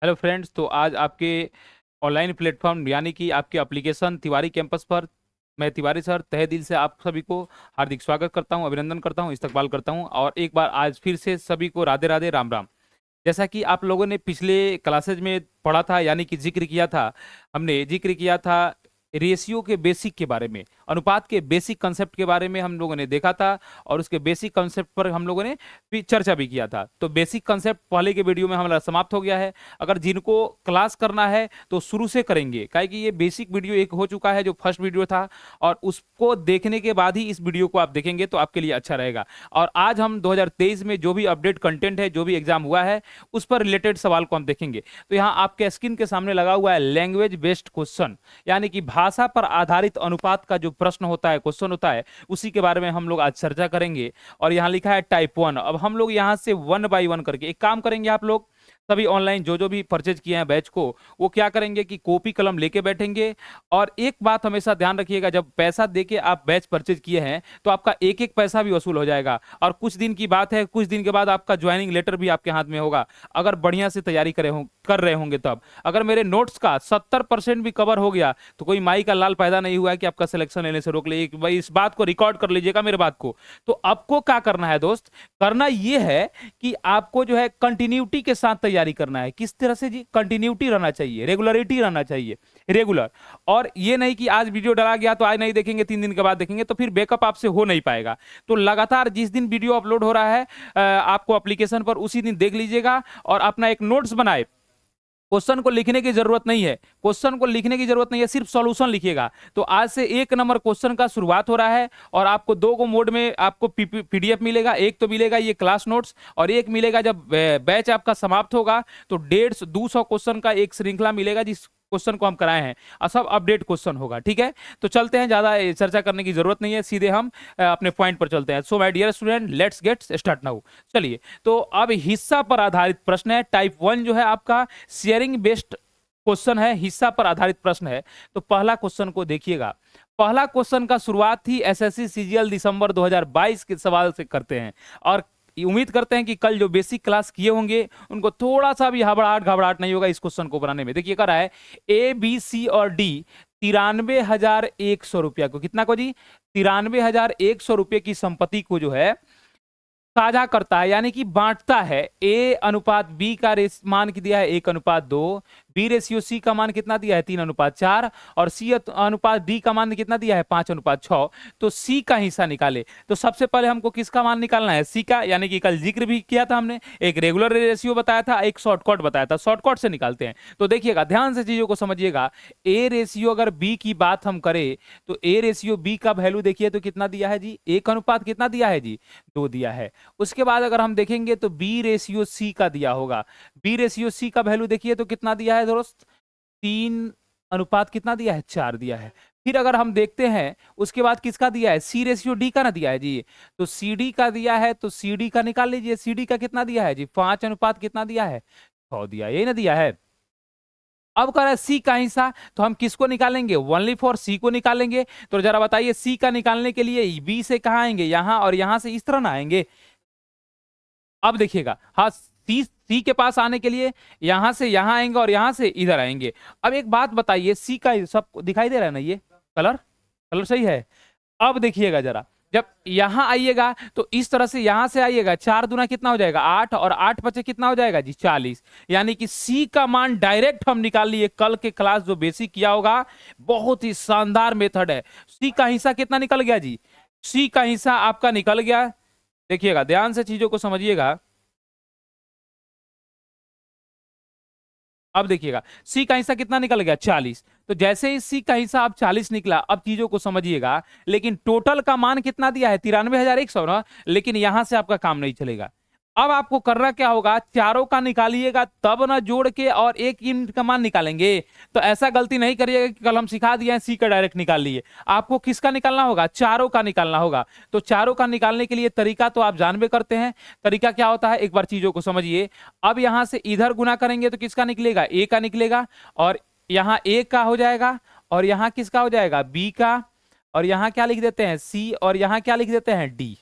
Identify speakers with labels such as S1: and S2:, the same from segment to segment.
S1: Hello friends, तो आज आपके ऑनलाइन प्लेटफॉर्म यानी कि आपके एप्लीकेशन तिवारी कैंपस पर मैं तिवारी सर तहे दिल से आप सभी को हार्दिक स्वागत करता हूं, अभिनंदन करता हूं, इस्तकबाल करता हूं और एक बार आज फिर से सभी को राधे राधे राम राम। जैसा कि आप लोगों ने पिछले क्लासेज में पढ़ा था यानी कि जिक्र किया था, हमने जिक्र किया था रेशियो के बेसिक के बारे में, अनुपात के बेसिक कंसेप्ट के बारे में हम लोगों ने देखा था और उसके बेसिक कंसेप्ट पर हम लोगों ने भी चर्चा भी किया था। तो बेसिक कंसेप्ट पहले के वीडियो में हमारा समाप्त हो गया है। अगर जिनको क्लास करना है तो शुरू से करेंगे, काहे कि ये बेसिक वीडियो एक हो चुका है जो फर्स्ट वीडियो था, और उसको देखने के बाद ही इस वीडियो को आप देखेंगे तो आपके लिए अच्छा रहेगा। और आज हम 2023 में जो भी अपडेट कंटेंट है, जो भी एग्जाम हुआ है, उस पर रिलेटेड सवाल को हम देखेंगे। तो यहाँ आपके स्क्रीन के सामने लगा हुआ है लैंग्वेज बेस्ड क्वेश्चन, यानी कि भाषा पर आधारित अनुपात का जो प्रश्न होता है, क्वेश्चन होता है, उसी के बारे में हम लोग आज चर्चा करेंगे। और यहाँ लिखा है टाइप 1। अब हम लोग यहाँ से 1 बाई 1 करके एक काम करेंगे। आप लोग सभी ऑनलाइन जो जो भी परचेज किए हैं बैच को, वो क्या करेंगे कि कॉपी कलम लेके बैठेंगे। और एक बात हमेशा ध्यान रखिएगा, जब पैसा देके आप बैच परचेज किए हैं तो आपका एक एक पैसा भी वसूल हो जाएगा। और कुछ दिन की बात है, कुछ दिन के बाद आपका ज्वाइनिंग लेटर भी आपके हाथ में होगा, अगर बढ़िया से तैयारी कर रहे होंगे तब। अगर मेरे नोट्स का 70% भी कवर हो गया तो कोई माई का लाल पैदा नहीं हुआ है कि आपका सिलेक्शन लेने से रोक ले। भाई इस बात को रिकॉर्ड कर लीजिएगा मेरे बात को। तो आपको क्या करना है दोस्त, करना यह है कि आपको जो है कंटिन्यूटी के साथ तैयारी करना है। किस तरह से जी, कंटिन्यूटी रहना चाहिए, रेगुलरिटी रहना चाहिए, रेगुलर। और ये नहीं कि आज वीडियो डाला गया तो आज नहीं देखेंगे, 3 दिन के बाद देखेंगे, तो फिर बैकअप आपसे हो नहीं पाएगा। तो लगातार जिस दिन वीडियो अपलोड हो रहा है आपको एप्लीकेशन पर, उसी दिन देख लीजिएगा और अपना एक नोट्स बनाए। क्वेश्चन को लिखने की जरूरत नहीं है, क्वेश्चन को लिखने की जरूरत नहीं है, सिर्फ सॉल्यूशन लिखिएगा। तो आज से 1 नंबर क्वेश्चन का शुरुआत हो रहा है और आपको 2 मोड में आपको पीडीएफ मिलेगा। एक तो मिलेगा ये क्लास नोट्स, और एक मिलेगा जब बैच आपका समाप्त होगा तो 150-200 क्वेश्चन का एक श्रृंखला मिलेगा, जिस क्वेश्चन को हम कराए हैं और सब अपडेट क्वेश्चन होगा। ठीक है, तो चलते हैं, ज्यादा चर्चा करने की जरूरत नहीं है, सीधे हम अपने पॉइंट पर चलते हैं। So my dear student, let's get start now. चलिए, तो अब हिस्सा पर आधारित प्रश्न है। टाइप 1 जो है आपका शेयरिंग बेस्ड क्वेश्चन है, हिस्सा पर आधारित प्रश्न है। तो पहला क्वेश्चन को देखिएगा। पहला क्वेश्चन का शुरुआत ही एसएससी सीजीएल दिसंबर 2022 के सवाल से करते हैं, और उम्मीद करते हैं कि कल जो बेसिक क्लास किए होंगे उनको थोड़ा सा भी हबड़ाहट घबराहट नहीं होगा इस क्वेश्चन को बनाने में। देखिए, कर रहा है ए बी सी और डी 93,100 रुपया को, कितना को जी, 93,100 रुपये की संपत्ति को जो है साझा करता है, यानी कि बांटता है। ए अनुपात बी का मान की दिया है 1:2, बी रेशियो सी का मान कितना दिया है 3:4, और सी अनुपात डी का मान कितना दिया है 5:6। तो सी का हिस्सा निकाले। तो सबसे पहले हमको किसका मान निकालना है, सी का, यानी कि कल जिक्र भी किया था हमने, एक रेगुलर रेशियो बताया था, एक शॉर्टकट बताया था, शॉर्टकट से निकालते हैं। तो देखिएगा, ध्यान से चीजों को समझिएगा। ए रेशियो अगर बी की बात हम करें तो ए रेशियो बी का वैल्यू देखिए तो कितना दिया है जी, 1 अनुपात कितना दिया है जी, 2 दिया है। उसके बाद अगर हम देखेंगे तो बी रेशियो सी का दिया होगा, बी रेशियो सी का वैल्यू देखिए तो कितना दिया है दोस्त, 3 अनुपात कितना दिया है, 4 दिया है। फिर अगर हम देखते हैं उसके बाद किसका दिया है, सी रेशियो डी का ना दिया है जी, तो सी डी का दिया है, तो सी डी का निकाल लीजिए। सी डी का कितना दिया है जी, 5 अनुपात कितना दिया है, 6 दिया, यही ना दिया है। अब कह रहा है सी का हिस्सा, तो हम किसको निकालेंगे, ओनली फॉर सी को निकालेंगे। तो जरा बताइए, सी का निकालने के लिए बी से कहाँ आएंगे, यहां, और यहां से इस तरह ना आएंगे। अब देखिएगा, हाँ, सी के पास आने के लिए यहां से यहां आएंगे और यहां से इधर आएंगे। अब एक बात बताइए, सी का सब दिखाई दे रहा है ना, ये कलर, कलर सही है। अब देखिएगा जरा, जब यहां आइएगा तो इस तरह से यहां से आइएगा, 4 दूना कितना हो जाएगा 8, और 8 × 5 कितना हो जाएगा जी 40। यानी कि सी का मान डायरेक्ट हम निकाल लिए, कल के क्लास जो बेसिक किया होगा, बहुत ही शानदार मेथड है। सी का हिस्सा कितना निकल गया जी, सी का हिस्सा आपका निकल गया। देखिएगा, ध्यान से चीजों को समझिएगा। अब देखिएगा, सी का हिस्सा कितना निकल गया 40। तो जैसे ही सी का हिस्सा अब 40 निकला, अब चीजों को समझिएगा। लेकिन टोटल का मान कितना दिया है 93,100 ना, लेकिन यहां से आपका काम नहीं चलेगा। अब आपको करना क्या होगा, चारों का निकालिएगा तब ना जोड़ के और एक यूनिट का मान निकालेंगे। तो ऐसा गलती नहीं करिएगा कि कल हम सिखा दिए हैं सी का डायरेक्ट निकाल लिए। आपको किसका निकालना होगा, चारों का निकालना होगा। तो चारों का निकालने के लिए तरीका तो आप जानबे करते हैं, तरीका क्या होता है, एक बार चीजों को समझिए। अब यहां से इधर गुना करेंगे तो किसका निकलेगा, ए का निकलेगा, और यहाँ ए का हो जाएगा, और यहाँ किसका हो जाएगा, बी का, और यहाँ क्या लिख देते हैं सी, और यहाँ क्या लिख देते हैं डी।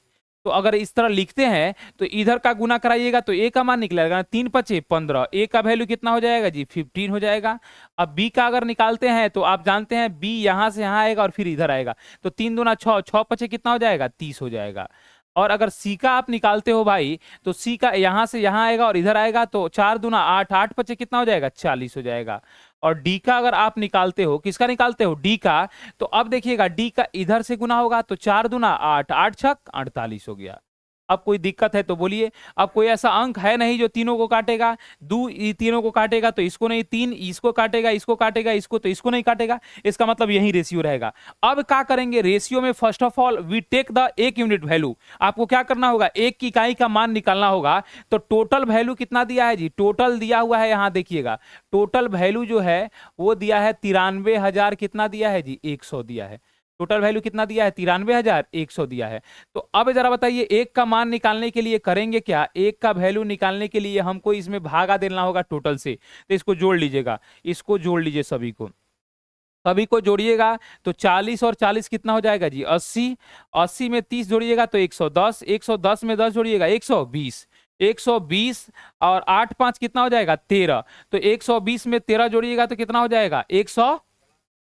S1: तो अगर इस तरह लिखते हैं तो इधर का गुना कराइएगा तो ए का मान निकलेगा 3 पचे 15, ए का वैल्यू कितना हो जाएगा जी 15 हो जाएगा। अब बी का अगर निकालते हैं तो आप जानते हैं बी यहां से यहां आएगा और फिर इधर आएगा, तो 3 दूना 6, 6 पचे कितना हो जाएगा 30 हो जाएगा। और अगर सी का आप निकालते हो भाई तो सी का यहां से यहां आएगा और इधर आएगा, तो 4 दूना 8, 8 पचे कितना हो जाएगा 40 हो जाएगा। और डी का अगर आप निकालते हो, किसका निकालते हो डी का, तो अब देखिएगा डी का इधर से गुना होगा तो 4 दूना 8, 8 छक 48 हो गया। अब कोई दिक्कत है तो बोलिए। अब कोई ऐसा अंक है नहीं जो तीनों को काटेगा, तीनों को काटेगा तो इसको नहीं, 3 इसको काटेगा, इसको काटेगा, इसको तो इसको नहीं काटेगा, इसका मतलब यही रेशियो रहेगा। अब क्या करेंगे रेशियो में, first of all we take the एक यूनिट वैल्यू। आपको क्या करना होगा, एक की इकाई का मान निकालना होगा। तो टोटल वैल्यू कितना दिया है जी, टोटल दिया हुआ है यहां देखिएगा, टोटल वैल्यू जो है वो दिया है 93,000, कितना दिया है जी 100 दिया है। टोटल वैल्यू कितना दिया है 93,100 दिया है। तो अब जरा बताइए एक का मान निकालने के लिए करेंगे क्या, एक का वैल्यू निकालने के लिए हमको इसमें भागा देना होगा टोटल से। तो इसको जोड़ लीजिएगा, इसको जोड़ लीजिए, सभी को जोड़िएगा तो 40 और 40 कितना हो जाएगा जी 80, 80 में 30 जोड़िएगा तो 110, 110 में 10 जोड़िएगा 120, 120 और 8 5 कितना हो जाएगा 13, तो 120 में 13 जोड़िएगा तो कितना हो जाएगा 100,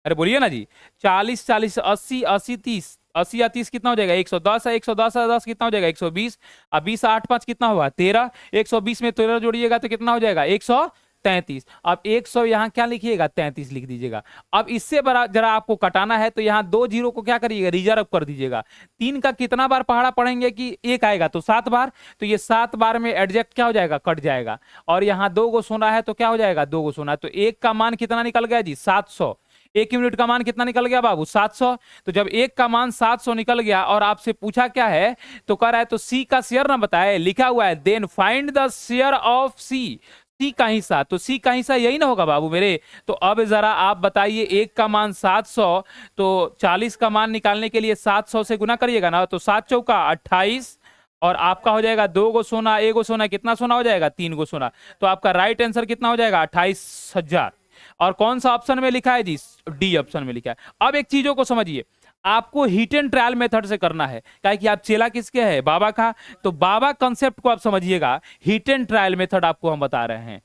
S1: अरे बोलिए ना जी 40 40 80 80 30, 80 या 30 कितना हो जाएगा 110 है, 110 है 10 कितना हो जाएगा 120, अब 20 8 5 कितना हुआ 13, 120 में 13 जोड़िएगा तो कितना हो जाएगा 133। अब 100 यहाँ क्या लिखिएगा 33 लिख दीजिएगा। अब इससे बड़ा जरा आपको कटाना है तो यहाँ 2 जीरो को क्या करिएगा रिजर्व कर दीजिएगा। 3 का कितना बार पहाड़ा पढ़ेंगे कि 1 आएगा तो 7 बार, तो ये 7 बार में एडजस्ट क्या हो जाएगा कट जाएगा। और यहाँ 2 गो सोना है तो क्या हो जाएगा 2 गो सोना, तो 1 का मान कितना निकल गया जी 700, 1 यूनिट का मान कितना निकल गया बाबू 700। तो जब 1 का मान 700 निकल गया और आपसे पूछा क्या है तो कह रहा है तो सी का शेयर ना बताए, लिखा हुआ है then find the share of C, C का हिस्सा, तो सी का हिस्सा यही ना होगा बाबू मेरे। तो अब जरा आप बताइए 1 का मान 700, तो 40 का मान निकालने के लिए 700 से गुना करिएगा ना, तो 7 चौका 28 और आपका हो जाएगा 2 गो सोना, 1 गो सोना, कितना सोना हो जाएगा 3 गो सोना। तो आपका राइट आंसर कितना हो जाएगा 28,000। और कौन सा ऑप्शन में लिखा है जी डी ऑप्शन में लिखा है। अब एक चीजों को समझिए, आपको हिट एंड ट्रायल मेथड से करना है, क्या कि आप चेला किसके है बाबा का, तो बाबा कंसेप्ट को आप समझिएगा। हिट एंड ट्रायल मेथड आपको हम बता रहे हैं,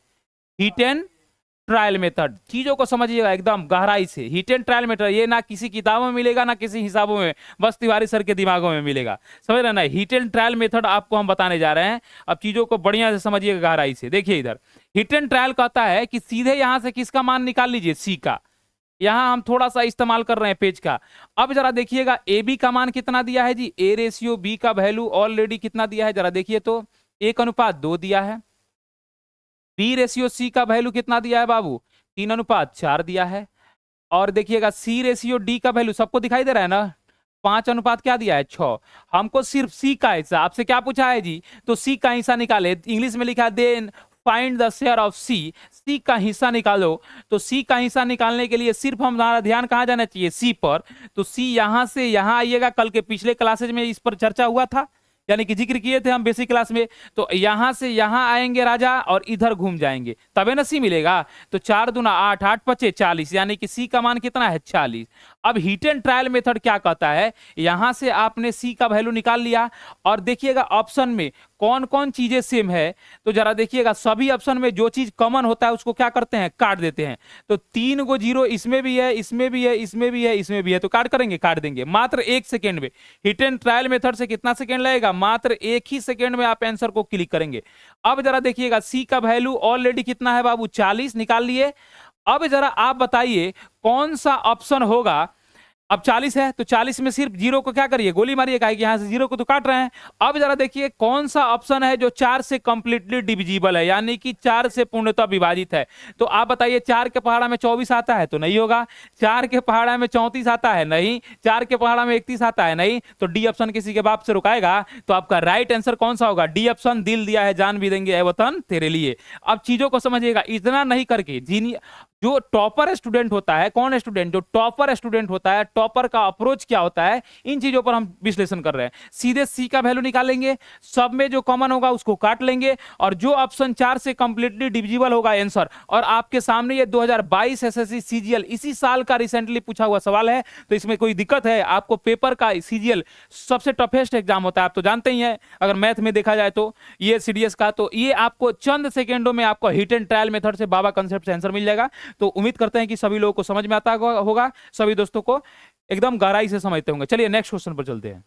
S1: हिट एंड ट्रायल मेथड, चीजों को समझिएगा एकदम गहराई से। हिट एंड ट्रायल मेथड ये ना किसी किताबों में मिलेगा ना किसी हिसाबों में, बस तिवारी सर के दिमागों में मिलेगा, समझ रहे ना। हिट एंड ट्रायल मेथड आपको हम बताने जा रहे हैं, अब चीजों को बढ़िया से समझिएगा गहराई से। देखिए इधर हिट एंड ट्रायल कहता है कि सीधे यहां से किसका मान निकाल लीजिए सी का, यहां हम थोड़ा सा इस्तेमाल कर रहे हैं पेज का। अब जरा देखिएगा ए बी का मान कितना दिया है जी, ए रेशियो बी का वैल्यू ऑलरेडी कितना दिया है जरा देखिए तो 1:2 दिया है। बी रेशियो सी का वैल्यू कितना दिया है बाबू 3:4 दिया है। और देखिएगा सी रेशियो डी का वैल्यू सबको दिखाई दे रहा है ना 5 क्या दिया है 6। हमको सिर्फ सी का हिस्सा, आपसे क्या पूछा है जी, तो सी का हिस्सा निकाले, इंग्लिश में लिखा है then find the share of C, C का हिस्सा निकालो। तो सी का हिस्सा निकालने के लिए सिर्फ हमारा ध्यान कहां जाना चाहिए सी पर, तो सी यहां से यहां आइएगा, कल के पिछले क्लासेज में इस पर चर्चा हुआ था, यानी कि जिक्र किए थे हम बेसिक क्लास में। तो यहां से यहां आएंगे राजा और इधर घूम जाएंगे तबे ना सी मिलेगा। तो 4 दूना 8, 8 पचे 40, यानी कि सी का मान कितना है 40। अब हिट एंड ट्रायल मेथड क्या कहता है, यहां से आपने सी का वैल्यू निकाल लिया और देखिएगा ऑप्शन में कौन कौन चीजें सेम है, तो जरा देखिएगा सभी ऑप्शन में जो चीज कॉमन होता है उसको क्या करते हैं काट देते हैं। तो 3 गो जीरो इसमें भी है, इसमें भी है, इसमें भी है, इसमें भी है, तो काट करेंगे काट देंगे मात्र 1 सेकेंड में। हिट एंड ट्रायल मेथड से कितना सेकेंड लगेगा, मात्र 1 ही सेकेंड में आप आंसर को क्लिक करेंगे। अब जरा देखिएगा सी का वैल्यू ऑलरेडी कितना है बाबू 40 निकाल लिए। अब जरा आप बताइए कौन सा ऑप्शन होगा, अब 40 है तो 40 में सिर्फ जीरो को क्या करिए गोली मारिए, कि यहां से जीरो को तो काट रहे हैं। अब जरा देखिए कौन सा ऑप्शन है जो 4 से कंप्लीटली डिविजिबल है, यानी कि 4 से पूर्णतः विभाजित है। तो आप बताइए 4 के पहाड़ा में 24 आता है तो नहीं होगा, 4 के पहाड़ा में 34 आता है नहीं, 4 के पहाड़ा में 31 आता है नहीं, तो डी ऑप्शन किसी के बाप से रुकाएगा। तो आपका राइट आंसर कौन सा होगा, डी ऑप्शन, दिल दिया है जान भी देंगे ए वतन तेरे लिए। अब चीजों को समझिएगा, इतना नहीं करके जो टॉपर स्टूडेंट होता है, कौन स्टूडेंट, जो टॉपर स्टूडेंट होता है, टॉपर का अप्रोच क्या होता है, इन चीजों पर हम विश्लेषण कर रहे हैं। सीधे सी का वैल्यू निकालेंगे, सब में जो कॉमन होगा उसको काट लेंगे, और जो ऑप्शन 4 से कंप्लीटली डिविजिबल होगा आंसर। और आपके सामने ये 2022 एसएससी सीजीएल इसी साल का रिसेंटली पूछा हुआ सवाल है, तो इसमें कोई दिक्कत है? आपको पेपर का सीजीएल सबसे टफेस्ट एग्जाम होता है, आप तो जानते ही हैं। अगर मैथ में देखा जाए तो ये सीडीएस का, तो ये आपको चंद सेकेंडों में आपको हिट एंड ट्रायल मेथड से बाबा कंसेप्ट से आंसर मिल जाएगा। तो उम्मीद करते हैं कि सभी लोगों को समझ में आता होगा, सभी दोस्तों को एकदम गहराई से समझते होंगे। चलिए नेक्स्ट क्वेश्चन पर चलते हैं।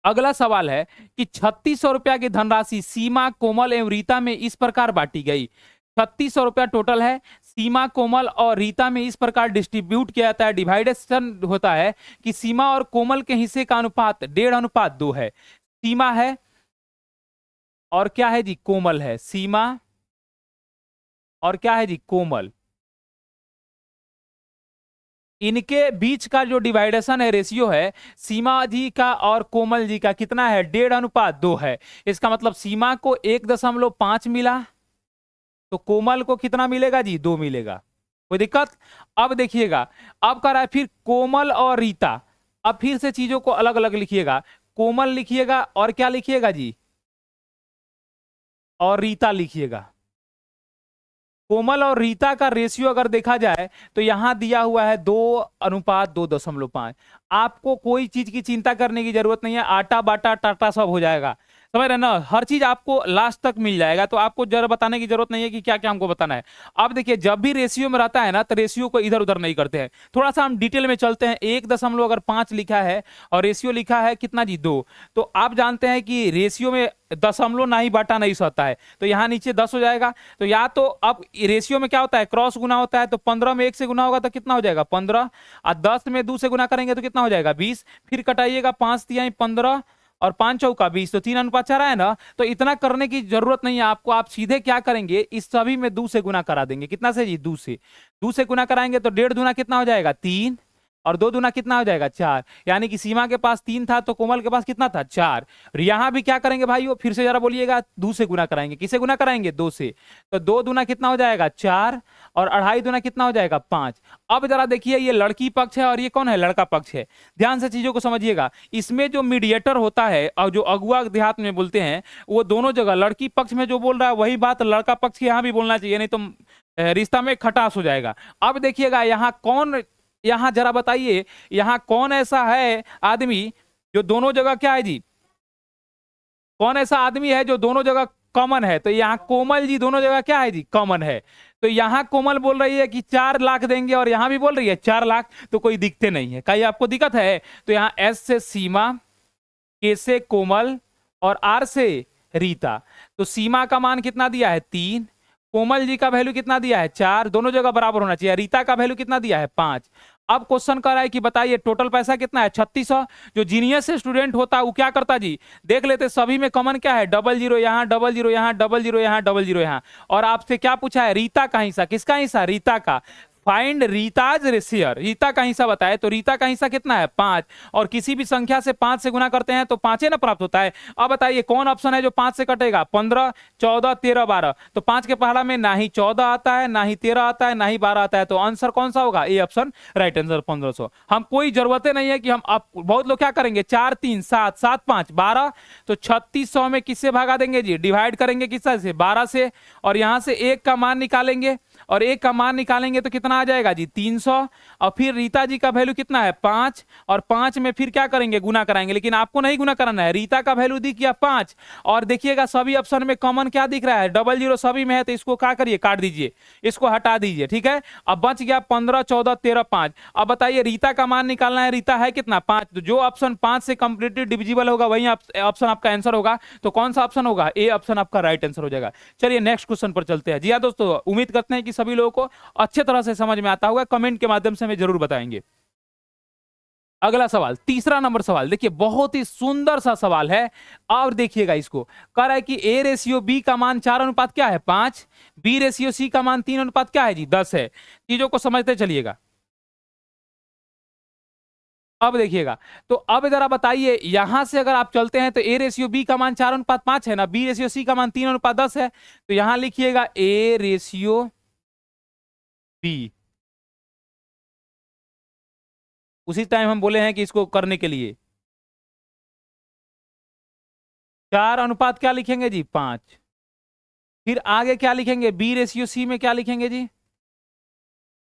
S1: अगला सवाल है कि 3600 रुपया की धनराशि सीमा, कोमल एवं रीता में इस प्रकार बांटी गई। 3600 रुपया टोटल है, सीमा, कोमल और रीता में इस प्रकार डिस्ट्रीब्यूट किया जाता है। डिवाइडेशन होता है कि सीमा और कोमल के हिस्से का अनुपात 1.5:2 है। सीमा है और क्या है जी, कोमल है। सीमा और क्या है जी, कोमल। इनके बीच का जो डिवाइडेशन है, रेशियो है, सीमा जी का और कोमल जी का कितना है, 1.5:2 है। इसका मतलब सीमा को 1.5 मिला, तो कोमल को कितना मिलेगा जी, 2 मिलेगा। कोई दिक्कत? अब देखिएगा, अब कर रहा है फिर कोमल और रीता। अब फिर से चीजों को अलग अलग लिखिएगा, कोमल लिखिएगा और क्या लिखिएगा जी, और रीता लिखिएगा। कोमल और रीता का रेशियो अगर देखा जाए तो यहां दिया हुआ है 2:2.5। आपको कोई चीज की चिंता करने की जरूरत नहीं है, आटा बाटा टाटा सब हो जाएगा, समझ रहे ना, हर चीज आपको लास्ट तक मिल जाएगा। तो आपको जरा बताने की जरूरत नहीं है कि क्या क्या हमको बताना है। अब देखिए, जब भी रेशियो में रहता है ना, तो रेशियो को इधर उधर नहीं करते हैं। थोड़ा सा हम डिटेल में चलते हैं। 1.5 लिखा है और रेशियो लिखा है कितना जी, 2। तो आप जानते हैं कि रेशियो में दशमलव नहीं बांटा नहीं सकता है, तो यहाँ नीचे 10 हो जाएगा। तो या तो अब रेशियो में क्या होता है, क्रॉस गुना होता है, तो 15 में 1 से गुना होगा तो कितना हो जाएगा, 15, और 10 में 2 से गुना करेंगे तो कितना हो जाएगा, 20। फिर कटाइएगा, 5 तिहाई 15 और 5 चौका 20, तो 3:4 है ना। तो इतना करने की जरूरत नहीं है आपको, आप सीधे क्या करेंगे, इस सभी में 2 से गुना करा देंगे। कितना से जी, 2 से। 2 से गुना कराएंगे तो 1.5 दूना कितना हो जाएगा, 3, और 2 दूना कितना हो जाएगा, 4। यानी कि सीमा के पास 3 था तो कोमल के पास कितना था, 4। और यहां भी क्या करेंगे भाइयों, फिर से जरा बोलिएगा, 2 से गुना कराएंगे। किसे गुना कराएंगे, 2 से। तो 2 दूना कितना हो जाएगा, 4, और 2.5 दूना कितना हो जाएगा, 5। अब जरा देखिए, ये लड़की पक्ष है और ये कौन है, लड़का पक्ष है। ध्यान से चीजों को समझिएगा। इसमें जो मीडिएटर होता है और जो अगुआ देहात में बोलते हैं, वो दोनों जगह लड़की पक्ष में जो बोल रहा है वही बात लड़का पक्ष के यहाँ भी बोलना चाहिए, नहीं तो रिश्ता में खटास हो जाएगा। अब देखिएगा, यहाँ कौन, यहां जरा बताइए, यहां कौन ऐसा है आदमी जो दोनों जगह क्या है जी, कौन ऐसा आदमी है जो दोनों जगह कॉमन है। तो यहां कोमल जी दोनों जगह क्या है जी, कॉमन है। तो यहां कोमल बोल रही है कि 4 लाख देंगे और यहां भी बोल रही है 4 लाख, तो कोई दिखते नहीं है। कहीं आपको दिक्कत है? तो यहां एस से सीमा, के से कोमल और आर से रीता। तो सीमा का मान कितना दिया है, 3। कोमल जी का वैल्यू कितना दिया है, 4। दोनों जगह बराबर होना चाहिए। रीता का वैल्यू कितना दिया है, 5। अब क्वेश्चन कर रहा है कि बताइए टोटल पैसा कितना है, 3600। जो जीनियस स्टूडेंट होता है वो क्या करता जी, देख लेते सभी में कॉमन क्या है, 00 यहाँ, 00 यहाँ, 00 यहाँ, 00 यहाँ। और आपसे क्या पूछा है, रीता का हिस्सा। किसका हिस्सा, रीता का। फाइंड रीताज रेशियर, रीता का हिस्सा बताए। तो रीता का हिस्सा कितना है, 5। और किसी भी संख्या से 5 से गुना करते हैं तो 5 ना प्राप्त होता है। अब बताइए कौन ऑप्शन है जो 5 से कटेगा, 15, 14, 13, 12। तो 5 के पहाड़ा में ना ही 14 आता है, ना ही 13 आता है, ना ही 12 आता है। तो आंसर कौन सा होगा, ए ऑप्शन राइट आंसर 1500। हम कोई जरूरत नहीं है कि हम, आप बहुत लोग क्या करेंगे, 4 3 7 7 5 12। तो 3600 में किससे भागा देंगे जी, डिवाइड करेंगे किससे से, 12 से। और यहां से 1 का मान निकालेंगे, और 1 का मान निकालेंगे तो कितना आ जाएगा जी, 300। और फिर रीता जी का वैल्यू कितना है, 5। और 5 में फिर क्या करेंगे, गुना कराएंगे। लेकिन आपको नहीं गुना कराना है, रीता का वैल्यू दिख गया 5। और देखिएगा सभी ऑप्शन में कॉमन क्या दिख रहा है, 00 सभी में है। तो इसको क्या करिए, काट दीजिए, इसको हटा दीजिए, ठीक है। अब बच गया 15, 14, 13, 5। अब बताइए रीता का मान निकालना है, रीता है कितना, 5। तो जो ऑप्शन 5 से कंप्लीटली डिविजिबल होगा वही ऑप्शन आपका आंसर होगा। तो कौन सा ऑप्शन होगा, ए ऑप्शन आपका राइट आंसर हो जाएगा। चलिए नेक्स्ट क्वेश्चन पर चलते हैं। जी हाँ दोस्तों, उम्मीद करते हैं कि सभी लोगों को अच्छे तरह से समझ में आता होगा, कमेंट के माध्यम से हमें जरूर बताएंगे। अगला सवाल, तीसरा नंबर सवाल, देखिए बहुत ही सुंदर सा सवाल है। और देखिएगा, इसको कह रहा है कि ए रेशियो बी का मान 4 अनुपात क्या है, 5। बी रेशियो सी का मान 3 अनुपात क्या है जी, 10 है। चीजों को समझते चलिएगा। अब देखिएगा, तो अब जरा बताइए, यहां से अगर आप चलते हैं तो ए रेशियो बी का मान 4:5 है ना, बी रेशियो सी का मान 3:10 है। तो यहां लिखिएगा ए रेशियो बी। उसी टाइम हम बोले हैं कि इसको करने के लिए 4 अनुपात क्या लिखेंगे जी 5। फिर आगे क्या लिखेंगे बी रेशियो सी में क्या लिखेंगे जी,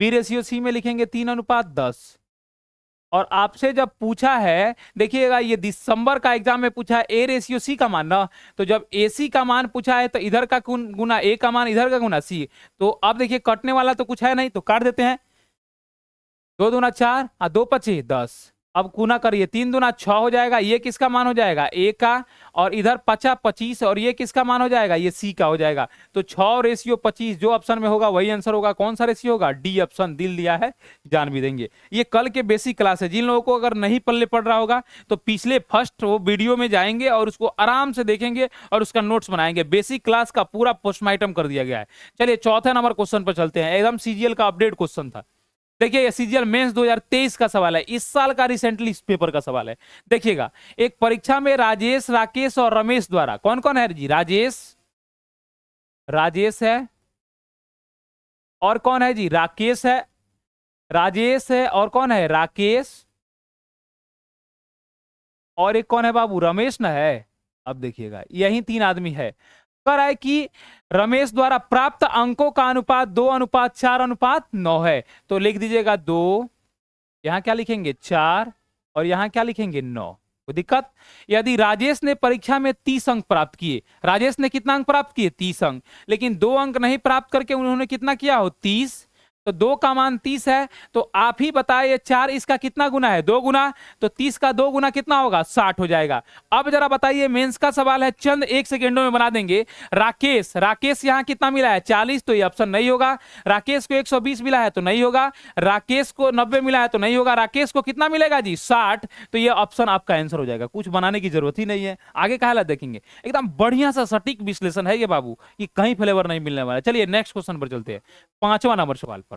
S1: बी रेशियो सी में लिखेंगे 3 अनुपात 10। और आपसे जब पूछा है, देखिएगा ये दिसंबर का एग्जाम में पूछा है ए रेशियो सी का मान ना, तो जब ए सी का मान पूछा है तो इधर का गुना ए का मान इधर का गुना सी। तो अब देखिए कटने वाला तो कुछ है नहीं, तो काट देते हैं। 2 दूना 4 और 2 × 5 = 10। अब गुना करिए, 3 दूना 6 हो जाएगा, ये किसका मान हो जाएगा ए का, और इधर 5×25 और ये किसका मान हो जाएगा, ये सी का हो जाएगा। तो 6/25 जो ऑप्शन में होगा वही आंसर होगा। कौन सा रेशियो होगा, डी ऑप्शन। दिल दिया है जान भी देंगे। ये कल के बेसिक क्लास है, जिन लोगों को अगर नहीं पल्ले पड़ रहा होगा तो पिछले फर्स्ट वो वीडियो में जाएंगे और उसको आराम से देखेंगे और उसका नोट्स बनाएंगे। बेसिक क्लास का पूरा पोस्टमार्टम कर दिया गया है। चलिए चौथे नंबर क्वेश्चन पर चलते हैं, एकदम सीजीएल का अपडेट क्वेश्चन था। देखिए ये सीजीएल मेंस 2023 का सवाल है, इस साल का रिसेंटली इस पेपर का सवाल है। देखिएगा, एक परीक्षा में राजेश, राकेश और रमेश द्वारा, कौन कौन है जी, राजेश है, और कौन है जी, राकेश है, राजेश है, और कौन है, राकेश, और एक कौन है बाबू, रमेश ना है। अब देखिएगा यही 3 आदमी है। कह रहा है कि रमेश द्वारा प्राप्त अंकों का अनुपात 2:4:9 है। तो लिख दीजिएगा 2, यहां क्या लिखेंगे 4, और यहां क्या लिखेंगे 9। कोई दिक्कत। यदि राजेश ने परीक्षा में 30 अंक प्राप्त किए, राजेश ने कितना अंक प्राप्त किए 30 अंक, लेकिन 2 अंक नहीं प्राप्त करके उन्होंने कितना किया हो 30, तो 2 का मान 30 है। तो आप ही बताइए 4 इसका कितना गुना है, 2 गुना, तो 30 का 2 गुना कितना होगा 60 हो जाएगा। अब जरा बताइए, मेंस का सवाल है, चंद 1 सेकेंडों में बना देंगे। राकेश, राकेश यहां कितना मिला है 40, तो ये ऑप्शन नहीं होगा। राकेश को 120 मिला है तो नहीं होगा। राकेश को 90 मिला है तो नहीं होगा। राकेश को कितना मिलेगा जी 60, तो ये ऑप्शन आपका आंसर हो जाएगा। कुछ बनाने की जरूरत ही नहीं है, आगे का हालत देखेंगे। एकदम बढ़िया सा सटीक विश्लेषण है ये बाबू, कि कहीं फ्लेवर नहीं मिलने वाला। चलिए नेक्स्ट क्वेश्चन पर चलते हैं, 5वां नंबर सवाल पर।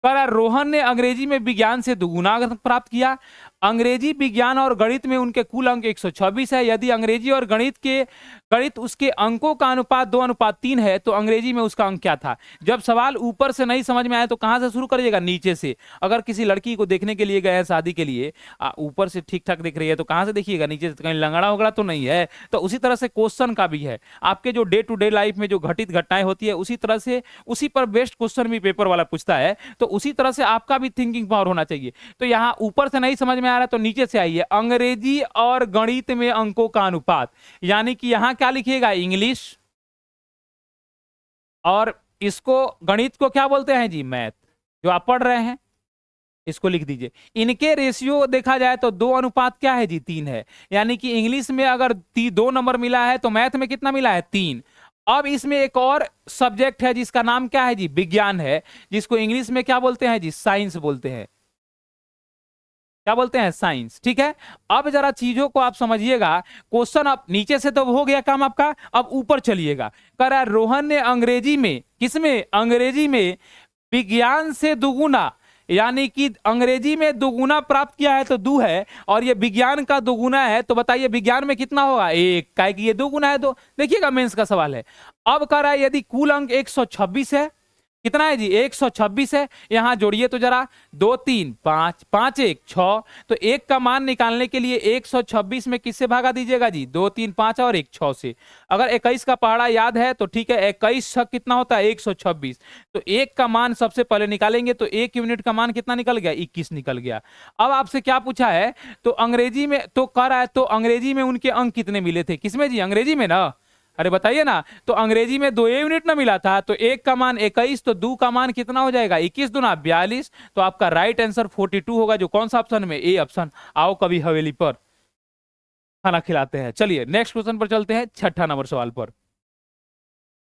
S1: रोहन ने अंग्रेजी में विज्ञान से दुगुना अंक प्राप्त किया। अंग्रेजी, विज्ञान और गणित में उनके कुल अंक 126 है। यदि अंग्रेजी और गणित उसके अंकों का अनुपात 2:3 है, तो अंग्रेजी में उसका अंक क्या था। जब सवाल ऊपर से नहीं समझ में आए तो कहां से शुरू करिएगा, नीचे से। अगर किसी लड़की को देखने के लिए गए हैं शादी के लिए, ऊपर से ठीक ठाक दिख रही है तो कहां से देखिएगा, नीचे से, कहीं लंगड़ा उगड़ा तो नहीं है। तो उसी तरह से क्वेश्चन का भी है, आपके जो डे टू डे लाइफ में जो घटित घटनाएं होती है उसी तरह से उसी पर बेस्ट क्वेश्चन भी पेपर वाला पूछता है। तो उसी तरह से आपका भी थिंकिंग पावर होना चाहिए। तो यहां ऊपर से नहीं समझ में आ रहा तो नीचे से आइए, अंग्रेजी और गणित में अंकों का अनुपात, यानी कि यहां क्या लिखिएगा इंग्लिश, और इसको गणित को क्या बोलते हैं जी मैथ, जो आप पढ़ रहे हैं इसको लिख दीजिए। इनके रेशियो देखा जाए तो 2 अनुपात क्या है जी 3 है। यानी कि इंग्लिश में अगर 2 नंबर मिला है तो मैथ में कितना मिला है 3। अब इसमें एक और सब्जेक्ट है जिसका नाम क्या है जी विज्ञान है, जिसको इंग्लिश में क्या बोलते हैं जी साइंस बोलते हैं। क्या बोलते हैं साइंस, ठीक है। अब जरा चीजों को आप समझिएगा। क्वेश्चन अब नीचे से तो हो गया काम आपका, अब ऊपर चलिएगा। कह रहा है रोहन ने अंग्रेजी में, किसमें, अंग्रेजी में विज्ञान से दुगुना, यानी कि अंग्रेजी में दुगुना प्राप्त किया है तो 2 है, और ये विज्ञान का दुगुना है, तो बताइए विज्ञान में कितना होगा 1, काहे कि ये 2 गुना है 2। देखिएगा मेंस का सवाल है। अब कह रहा है यदि कुल अंक 126 है, कितना है जी 126 है, यहां जोड़िए तो जरा, 2 3 5, 5 1 6, तो 1 का मान निकालने के लिए 126 में किससे भागा दीजिएगा जी 2 3 5 और 1 6 से। अगर 21 का पहाड़ा याद है तो ठीक है, 21 कितना होता है 126, तो 1 का मान सबसे पहले निकालेंगे तो 1 यूनिट का मान कितना निकल गया 21 निकल गया। अब आपसे क्या पूछा है, तो अंग्रेजी में तो कह रहा है, तो अंग्रेजी में उनके अंक कितने मिले थे, किसमें जी अंग्रेजी में ना, अरे बताइए ना। तो अंग्रेजी में 2 यूनिट ना मिला था, तो 1 का मान 21, तो 2 का मान कितना हो जाएगा 21 दूना 42, तो आपका राइट आंसर 42 होगा, जो कौन सा ऑप्शन में, ए ऑप्शन। आओ कभी हवेली पर खाना खिलाते हैं। चलिए नेक्स्ट क्वेश्चन पर चलते हैं, 6ठा नंबर सवाल पर।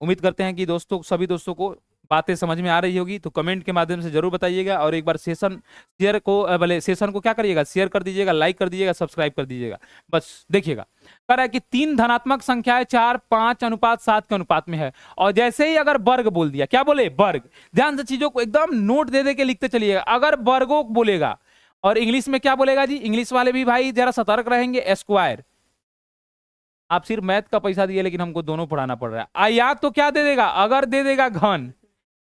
S1: उम्मीद करते हैं कि दोस्तों, सभी दोस्तों को बातें समझ में आ रही होगी, तो कमेंट के माध्यम से जरूर बताइएगा, और एक बार सेशन शेयर को, भले सेशन को क्या करिएगा, शेयर कर दीजिएगा, लाइक कर दीजिएगा, सब्सक्राइब कर दीजिएगा। बस देखिएगा, कह रहा है कि 3 धनात्मक संख्याएं 4 5 अनुपात 7 के अनुपात में है, और जैसे ही अगर वर्ग बोल दिया, क्या बोले वर्ग, ध्यान से चीजों को एकदम नोट दे दे के लिखते चलिएगा। अगर वर्गों बोलेगा, और इंग्लिश में क्या बोलेगा जी, इंग्लिश वाले भी भाई जरा सतर्क रहेंगे, स्क्वायर। आप सिर्फ मैथ का पैसा दिए लेकिन हमको दोनों पढ़ाना पड़ रहा है। या तो क्या दे देगा, अगर दे देगा घन,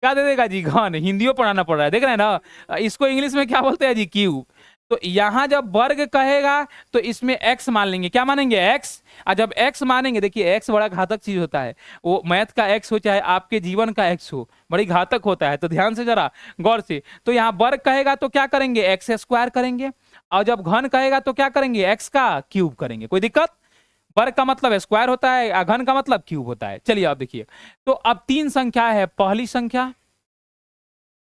S1: क्या दे देगा जी, घन। हिंदियों पढ़ाना पड़ रहा है, देख रहे हैं ना, इसको इंग्लिश में क्या बोलते हैं जी, क्यूब। तो यहां जब वर्ग कहेगा तो इसमें x मान लेंगे, क्या मानेंगे, x। और जब x मानेंगे, देखिए x बड़ा घातक चीज होता है, वो मैथ का x हो चाहे आपके जीवन का x हो, बड़ी घातक होता है, तो ध्यान से जरा गौर से। तो यहाँ वर्ग कहेगा तो क्या करेंगे, एक्स स्क्वायर करेंगे, और जब घन कहेगा तो क्या करेंगे, एक्स का क्यूब करेंगे। कोई दिक्कत? वर्ग का मतलब स्क्वायर होता है, घन का मतलब क्यूब होता है। चलिए आप देखिए, तो अब तीन संख्या है, पहली संख्या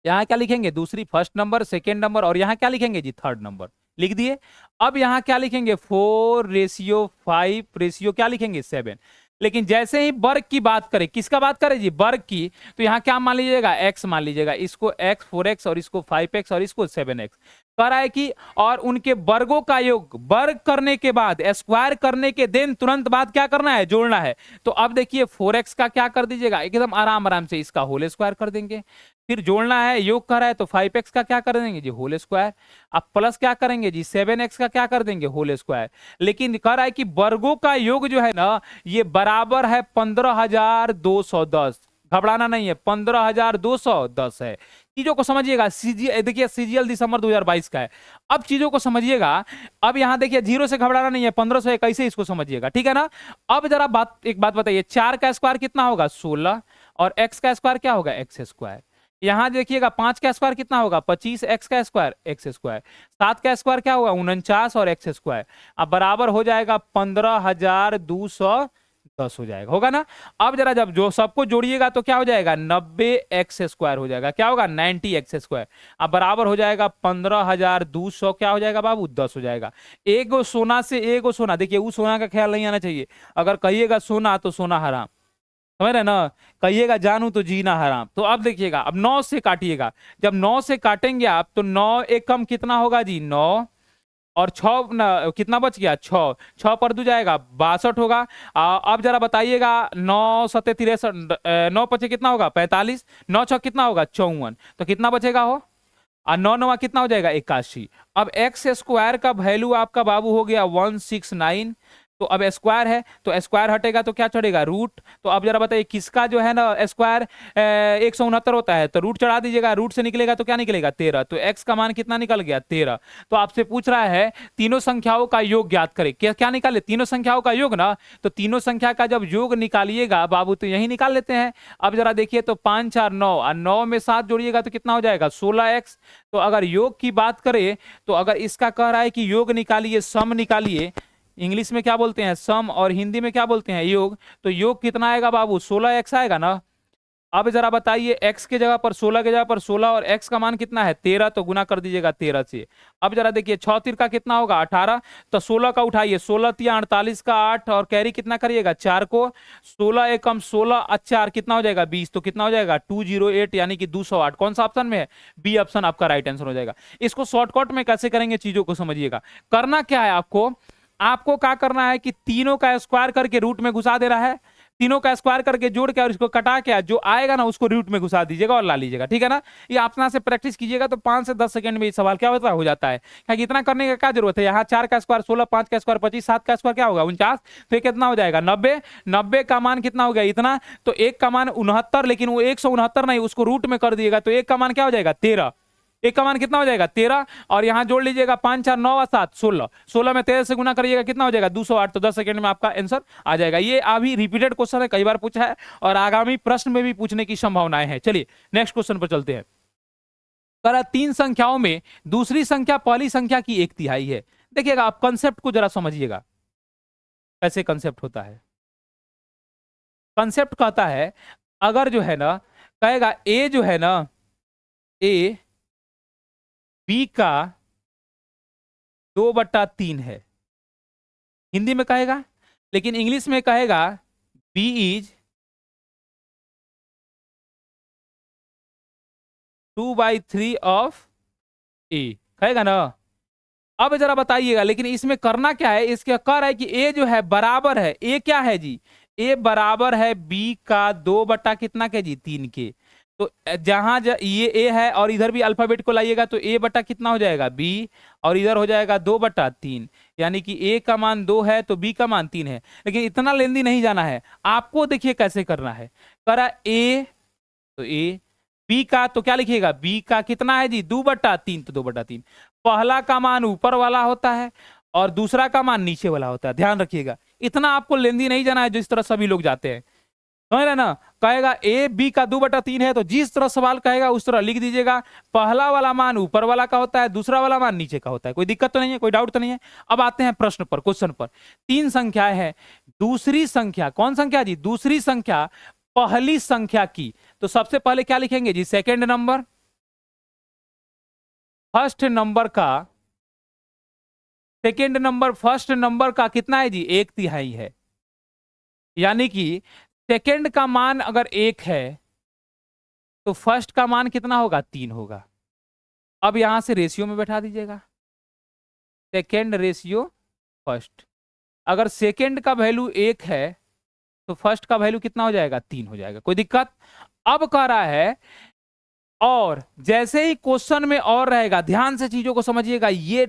S1: यहाँ क्या लिखेंगे, दूसरी फर्स्ट नंबर, सेकेंड नंबर, और यहाँ क्या लिखेंगे जी, थर्ड नंबर, लिख दिए। अब यहाँ क्या लिखेंगे, 4:5 रेशियो क्या लिखेंगे, 7। लेकिन जैसे ही वर्ग की बात करें, किसका बात करें जी, वर्ग की, तो यहाँ क्या मान लीजिएगा, x मान लीजिएगा, इसको x 4x और इसको 5x और इसको 7x कह रहा है कि, और उनके वर्गों का योग, वर्ग करने के बाद, स्क्वायर करने के दिन तुरंत बाद क्या करना है, जोड़ना है। तो अब देखिए 4x का क्या कर दीजिएगा, एकदम आराम आराम से इसका होल स्क्वायर कर देंगे, फिर जोड़ना है, योग कर रहा है तो 5x का क्या कर देंगे जी, होल स्क्वायर। अब प्लस क्या करेंगे जी, 7x का क्या कर देंगे, होल स्क्वायर। लेकिन कह रहा है कि वर्गों का योग जो है ना, ये बराबर है 15,210। घबराना नहीं है, 15,210 है। चीजों को समझिएगा, देखिए सीजीएल दिसंबर 2022 का है। अब चीजों को समझिएगा, अब यहां देखिए जीरो से घबराना नहीं है, 1500 कैसे इसको समझिएगा, ठीक है ना। अब जरा एक बात बताइए, 4 का स्क्वायर कितना होगा, 16, और x का स्क्वायर क्या होगा, एक्स स्क्वायर। यहां देखिएगा 5 का स्क्वायर कितना होगा, 25, x का स्क्वायर एक्स स्क्वायर। 7 का स्क्वायर क्या होगा, 49 और एक्स स्क्वायर। अब बराबर हो जाएगा 15,210 हो जाएगा, होगा ना। अब जरा जब जो सबको जोड़िएगा तो क्या हो जाएगा, 90 एक्स स्क्वायर हो जाएगा, क्या होगा, 90 एक्स स्क्वायर। अब बराबर हो जाएगा 15,200 क्या हो जाएगा बाबू, 10 हो जाएगा। एक गो सोना से एक गो सोना, देखिए वो सोना का ख्याल नहीं आना चाहिए, अगर कहिएगा सोना तो सोना हराम, समझ रहे ना, कहिएगा जानू तो जीना हराम। तो अब देखिएगा, अब 9 से काटिएगा, जब 9 से काटेंगे आप तो 9 एक कम कितना होगा जी, 9, और 6 कितना बच गया, 6, 6 पर दू जाएगा 62 होगा। अब जरा बताइएगा, 9 सत्ते 63, 9 पचे कितना होगा, 45, 9 छः कितना होगा, 54, तो कितना बचेगा हो, और 9 9 कितना हो जाएगा, 81। अब एक्स स्क्वायर का वैल्यू आपका बाबू हो गया 169। तो अब स्क्वायर है तो स्क्वायर हटेगा तो क्या चढ़ेगा, रूट। तो अब जरा बताइए किसका जो है ना स्क्वायर 169 होता है, तो रूट चढ़ा दीजिएगा, रूट से निकलेगा तो क्या निकलेगा, 13। तो x का मान कितना निकल गया, 13। तो आपसे पूछ रहा है तीनों संख्याओं का योग ज्ञात करें, क्या क्या निकाले, तीनों संख्याओं का योग ना। तो तीनों संख्या का जब योग निकालिएगा बाबू तो यही निकाल लेते हैं। अब जरा देखिए, तो 5 4 9, और 9 में 7 जोड़िएगा तो कितना हो जाएगा, 16x। तो अगर योग की बात करें, तो अगर इसका कह रहा है कि योग निकालिए, सम निकालिए, इंग्लिश में क्या बोलते हैं सम, और हिंदी में क्या बोलते हैं योग, तो योग कितना आएगा बाबू, 16x आएगा ना। अब जरा बताइए, x के जगह पर 16 के जगह पर 16, और x का मान कितना है 13, तो गुना कर दीजिएगा 13 से। अब जरा देखिए 6 तीर का कितना होगा 18, तो 16 का उठाइए, 16 तिया 48 का 8, और कैरी कितना करिएगा 4 को, 16 एकम 16 4 कितना हो जाएगा 20, तो कितना हो जाएगा 208 यानी कि 208। कौन सा ऑप्शन में है, बी ऑप्शन आपका राइट आंसर हो जाएगा। इसको शॉर्टकट में कैसे करेंगे, चीजों को समझिएगा। करना क्या है आपको क्या करना है कि तीनों का स्क्वायर करके रूट में घुसा दे रहा है, तीनों का स्क्वायर करके जोड़ के और इसको कटा के जो आएगा ना उसको रूट में घुसा दीजिएगा और ला लीजिएगा, ठीक है ना। ये अपना से प्रैक्टिस कीजिएगा तो 5 से 10 सेकंड में ये सवाल क्या होता हो जाता है। क्या इतना करने का क्या जरूरत है, यहाँ 4 का स्क्वायर 16, 5 का स्क्वायर 25, 7 का स्क्वायर क्या होगा 49, तो ये कितना हो जाएगा 90। 90 का मान कितना हो गया इतना, तो एक का मान 69, लेकिन वो 169 नहीं, उसको रूट में कर दिएगा तो एक का मान क्या हो जाएगा 13, एक का मान कितना हो जाएगा 13, और यहां जोड़ लीजिएगा 5 4 9 और 7 16, 16 में 13 से गुना करिएगा कितना हो जाएगा 208। तो 10 सेकंड में आपका आंसर आ जाएगा। ये अभी रिपीटेड क्वेश्चन है, कई बार पूछा है और आगामी प्रश्न में भी पूछने की संभावनाएं हैं। चलिए नेक्स्ट क्वेश्चन पर चलते हैं। करा 3 संख्याओं में दूसरी संख्या पहली संख्या की 1/3 है। देखिएगा आप कंसेप्ट को जरा समझिएगा, कैसे कंसेप्ट होता है। कंसेप्ट कहता है, अगर जो है ना कहेगा ए जो है ना, ए बी का 2/3 है, हिंदी में कहेगा, लेकिन इंग्लिश में कहेगा बी इज 2/3 ऑफ ए, कहेगा ना। अब जरा बताइएगा, लेकिन इसमें करना क्या है, इसके कह रहा है कि ए जो है बराबर है, ए क्या है जी, ए बराबर है बी का 2 बटा कितना के जी 3 के। तो जहां ये ए है और इधर भी अल्फाबेट को लाइएगा तो ए बटा कितना हो जाएगा बी, और इधर हो जाएगा 2/3, यानी कि ए का मान 2 है तो बी का मान 3 है। लेकिन इतना लेंदी नहीं जाना है आपको, देखिए कैसे करना है। करा ए, तो ए बी का तो क्या लिखिएगा, बी का कितना है जी 2/3, तो 2/3। पहला का मान ऊपर वाला होता है और दूसरा का मान नीचे वाला होता है, ध्यान रखिएगा। इतना आपको लेंदी नहीं जाना है जिस तरह सभी लोग जाते हैं, समझ रहे ना। कहेगा ए बी का 2/3 है, तो जिस तरह सवाल कहेगा उस तरह लिख दीजिएगा। पहला वाला मान ऊपर वाला का होता है, दूसरा वाला मान नीचे का होता है। कोई दिक्कत तो नहीं है, कोई डाउट तो नहीं है। अब आते हैं प्रश्न पर, क्वेश्चन पर। 3 संख्याएं है, दूसरी संख्या कौन संख्या जी, दूसरी संख्या पहली संख्या की। तो सबसे पहले क्या लिखेंगे जी, सेकेंड नंबर। फर्स्ट नंबर का, सेकेंड नंबर फर्स्ट नंबर का कितना है जी, 1/3 है। यानी कि सेकेंड का मान अगर 1 है तो फर्स्ट का मान कितना होगा, 3 होगा। अब यहां से रेशियो में बैठा दीजिएगा, सेकेंड रेशियो फर्स्ट। अगर सेकेंड का वैल्यू 1 है तो फर्स्ट का वैल्यू कितना हो जाएगा, 3 हो जाएगा। कोई दिक्कत। अब कह रहा है और, जैसे ही क्वेश्चन में और रहेगा, ध्यान से चीजों को समझिएगा, ये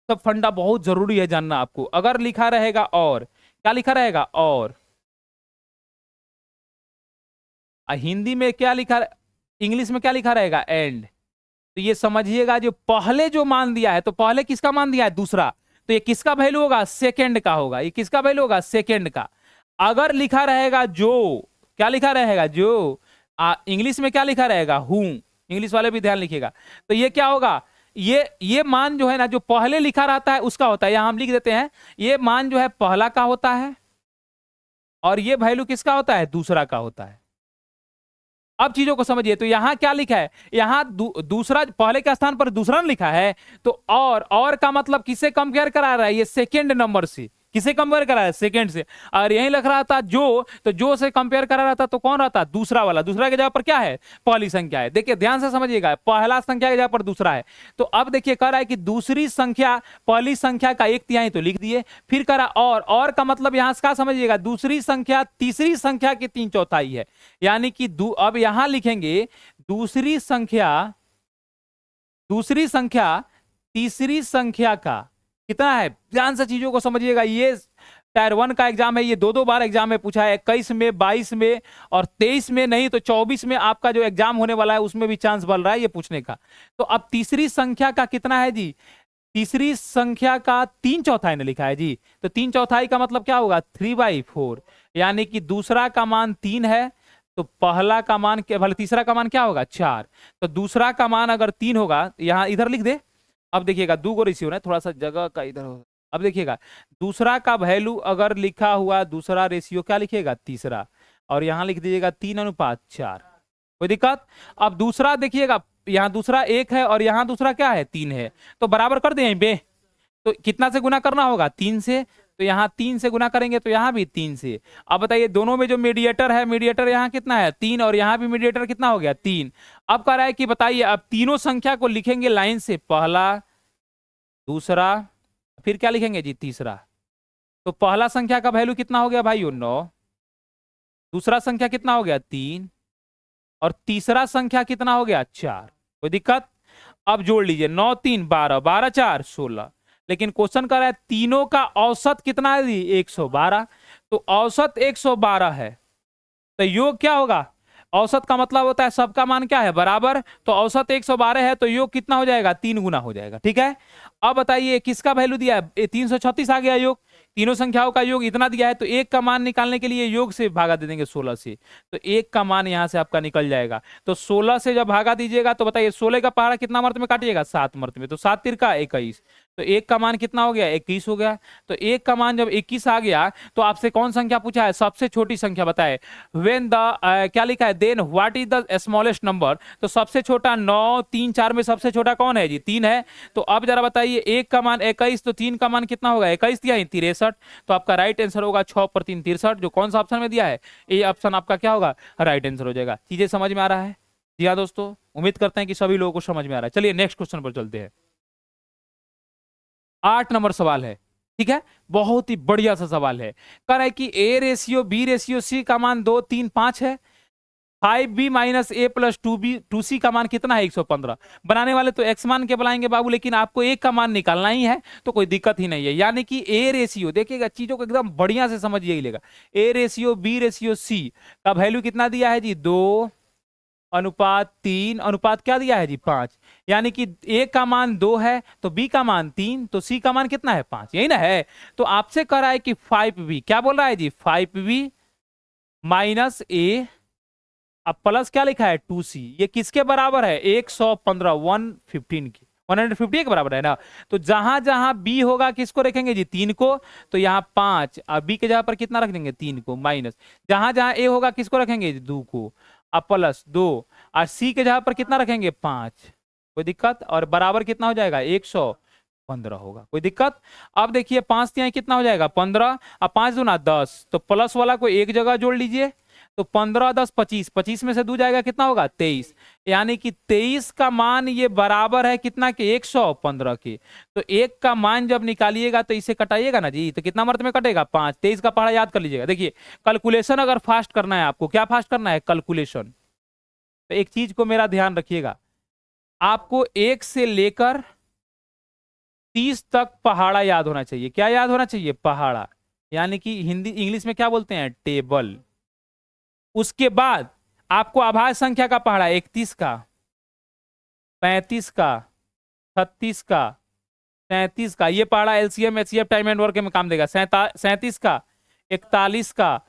S1: सब फंडा बहुत जरूरी है जानना आपको। अगर लिखा रहेगा और, क्या लिखा रहेगा और, हिंदी में क्या लिखा, इंग्लिश में क्या लिखा रहेगा एंड। तो ये समझिएगा, जो पहले जो मान दिया है, तो पहले किसका मान दिया है, दूसरा, तो ये किसका वैल्यू होगा, सेकंड का होगा। ये किसका वैल्यू होगा, सेकंड का। अगर लिखा रहेगा जो, क्या लिखा रहेगा जो, इंग्लिश में क्या लिखा रहेगा हूं, इंग्लिश वाले भी ध्यान लिखिएगा। तो ये क्या होगा, ये मान जो है ना, जो पहले लिखा रहता है उसका होता है। यहां हम लिख देते हैं, ये मान जो है पहला का होता है और ये वैल्यू किसका होता है, दूसरा का होता है। अब चीजों को समझिए, तो यहां क्या लिखा है, यहां दूसरा, पहले के स्थान पर दूसरा लिखा है। तो और का मतलब किससे कंपेयर करा रहा है, ये सेकंड नंबर से। किसे कंपेयर करा है, सेकंड से। और यही लिख रहा था जो, तो जो से कंपेयर करा रहा था, तो कौन रहता, दूसरा वाला। दूसरा के जगह पर क्या है, पहली संख्या है। देखिए ध्यान से समझिएगा, पहला संख्या की जगह पर दूसरा है। तो अब देखिए कह रहा है कि दूसरी संख्या पहली संख्या का 1/3, तो लिख दिए। फिर कह रहा और का मतलब यहां से क्या समझिएगा, दूसरी संख्या तीसरी संख्या की 3/4 है। यानी कि अब यहां लिखेंगे दूसरी संख्या तीसरी संख्या का कितना है। ध्यान से चीजों को समझिएगा, ये टायर 1 का एग्जाम है, ये 2 बार एग्जाम में पूछा है, 21 में, 22 में और 23 में, नहीं तो 24 में आपका जो एग्जाम होने वाला है उसमें भी चांस बन रहा है ये पूछने का। तो अब तीसरी संख्या का कितना है जी, तीसरी संख्या का 3/4 ने लिखा है जी। तो 3/4 का मतलब क्या होगा, 3/4। यानी कि दूसरा का मान 3 है, तो पहला का मान, भले तीसरा का मान क्या होगा, 4। तो दूसरा का मान अगर 3 होगा, यहां इधर लिख दे। अब देखिएगा 2 गो रेशियो है, थोड़ा सा जगह का इधर हो। अब देखिएगा दूसरा का वैल्यू अगर लिखा हुआ, दूसरा रेशियो क्या लिखिएगा, तीसरा, और यहां लिख दीजिएगा 3:4। कोई दिक्कत। अब दूसरा देखिएगा, यहां दूसरा 1 है और यहां दूसरा क्या है, 3 है। तो बराबर कर दें बे, तो कितना से गुना करना होगा, 3 से। तो यहां 3 से गुना करेंगे तो यहां भी 3 से। अब बताइए दोनों में जो मीडिएटर है, मीडिएटर यहां कितना है, 3, और यहां भी मीडिएटर कितना हो गया, 3। अब कह रहा है कि बताइए, अब तीनों संख्या को लिखेंगे लाइन से, पहला, दूसरा, फिर क्या लिखेंगे जी, तीसरा। तो पहला संख्या का वैल्यू कितना हो गया भाइयों, 9। दूसरा संख्या कितना हो गया, 3, और तीसरा संख्या कितना हो गया, 4। कोई दिक्कत। अब जोड़ लीजिए, 9 3 12, 12 4 16। लेकिन क्वेश्चन कर रहा है तीनों का औसत कितना है जी, 112। तो औसत 112 है, तो योग क्या होगा, औसत का मतलब होता है सबका मान क्या है, बराबर। तो औसत 112 है, तो योग कितना हो जाएगा, 3 गुना हो जाएगा। ठीक है। अब बताइए किसका वैल्यू दिया है, 336 आ गया योग। तीनों संख्याओं का योग इतना दिया है, तो एक का मान निकालने के लिए योग से भागा दे देंगे 16 से, तो एक का मान यहां से आपका निकल जाएगा। तो 16 से जब भागा दीजिएगा तो बताइए 16 का पहाड़ा कितना मर्त में काटिएगा, 7 मर्त में। तो 7 तिरका 21, तो एक का मान कितना हो गया, 21 हो गया। तो एक का मान जब 21 आ गया, तो आपसे कौन संख्या पूछा है, सबसे छोटी संख्या बताए। वेन द क्या लिखा है, then what is the smallest number. तो सबसे छोटा 9, 3 4 में सबसे छोटा कौन है जी, 3 है। तो अब जरा बताइए, एक का मान 21, तो 3 का मान कितना होगा, 21 दिया 63। तो आपका राइट आंसर होगा 6 पर 3 63, जो कौन सा ऑप्शन में दिया है, ये ऑप्शन आपका क्या होगा, राइट आंसर हो जाएगा। चीजें समझ में आ रहा है जी हाँ दोस्तों, उम्मीद करते हैं कि सभी लोगों को समझ में आ रहा है। चलिए नेक्स्ट क्वेश्चन पर चलते हैं। 8 नंबर सवाल है, ठीक है, बहुत ही बढ़िया सा सवाल है। कह रहा है कि A ratio B ratio C का मान 2 3 5 है। 5b माइनस ए प्लस 2c का मान कितना है, 115। बनाने वाले तो x मान के बनाएंगे बाबू, लेकिन आपको एक का मान निकालना ही है, तो कोई दिक्कत ही नहीं है। यानी कि ए रेशियो, देखिएगा चीजों को एकदम बढ़िया से समझिए, लेगा A ratio B ratio C का वैल्यू कितना दिया है जी, 2 अनुपात 3 अनुपात क्या दिया है जी 5, यानी कि ए का मान 2 है तो बी का मान 3 तो सी का मान कितना है 5, यही ना है। तो आपसे कह रहा है कि 5b, क्या बोल रहा है जी 5b माइनस ए, अब प्लस क्या लिखा है 2c, ये किसके बराबर है 115 115 की 150 के बराबर है ना। तो जहां जहां बी होगा किसको रखेंगे जी 3 को, तो यहाँ 5, अब बी के जगह पर कितना रख देंगे 3 को, माइनस जहां जहां ए होगा किसको रखेंगे जी 2 को, अब प्लस 2, और सी के जगह पर कितना रखेंगे 5, कोई दिक्कत, और बराबर कितना हो जाएगा 115 होगा, कोई दिक्कत। अब देखिए 5 तिहाई कितना हो जाएगा 15, अब 5 दूना 10, तो प्लस वाला को एक जगह जोड़ लीजिए, तो 15 10 25, 25 में से 2 जाएगा कितना होगा 23, यानी कि 23 का मान ये बराबर है कितना के 115 के। तो एक का मान जब निकालिएगा तो इसे कटाइएगा ना जी, तो कितना मर्त में कटेगा 5, 23 का पहाड़ा याद कर लीजिएगा। देखिए कैलकुलेशन अगर फास्ट करना है आपको, क्या फास्ट करना है कैलकुलेशन, तो एक चीज को मेरा ध्यान रखिएगा, आपको 1 से लेकर 30 तक पहाड़ा याद होना चाहिए। क्या याद होना चाहिए पहाड़ा, यानी कि हिंदी इंग्लिश में क्या बोलते हैं टेबल। उसके बाद आपको अभाज्य संख्या का पहाड़ा 31 का, 35 का, 36 का, 37 का, ये पहाड़ा LCM HCF time and work में काम देगा। 37 का, 41 का,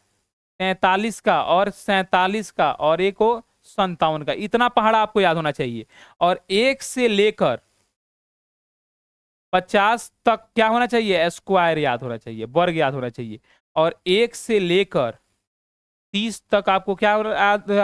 S1: 43 का और 47 का और एक को 57 का, इतना पहाड़ा आपको याद होना चाहिए। और 1 से लेकर 50 तक क्या होना चाहिए स्क्वायर याद होना चाहिए, वर्ग याद होना चाहिए। और 1 से लेकर 30 तक आपको क्या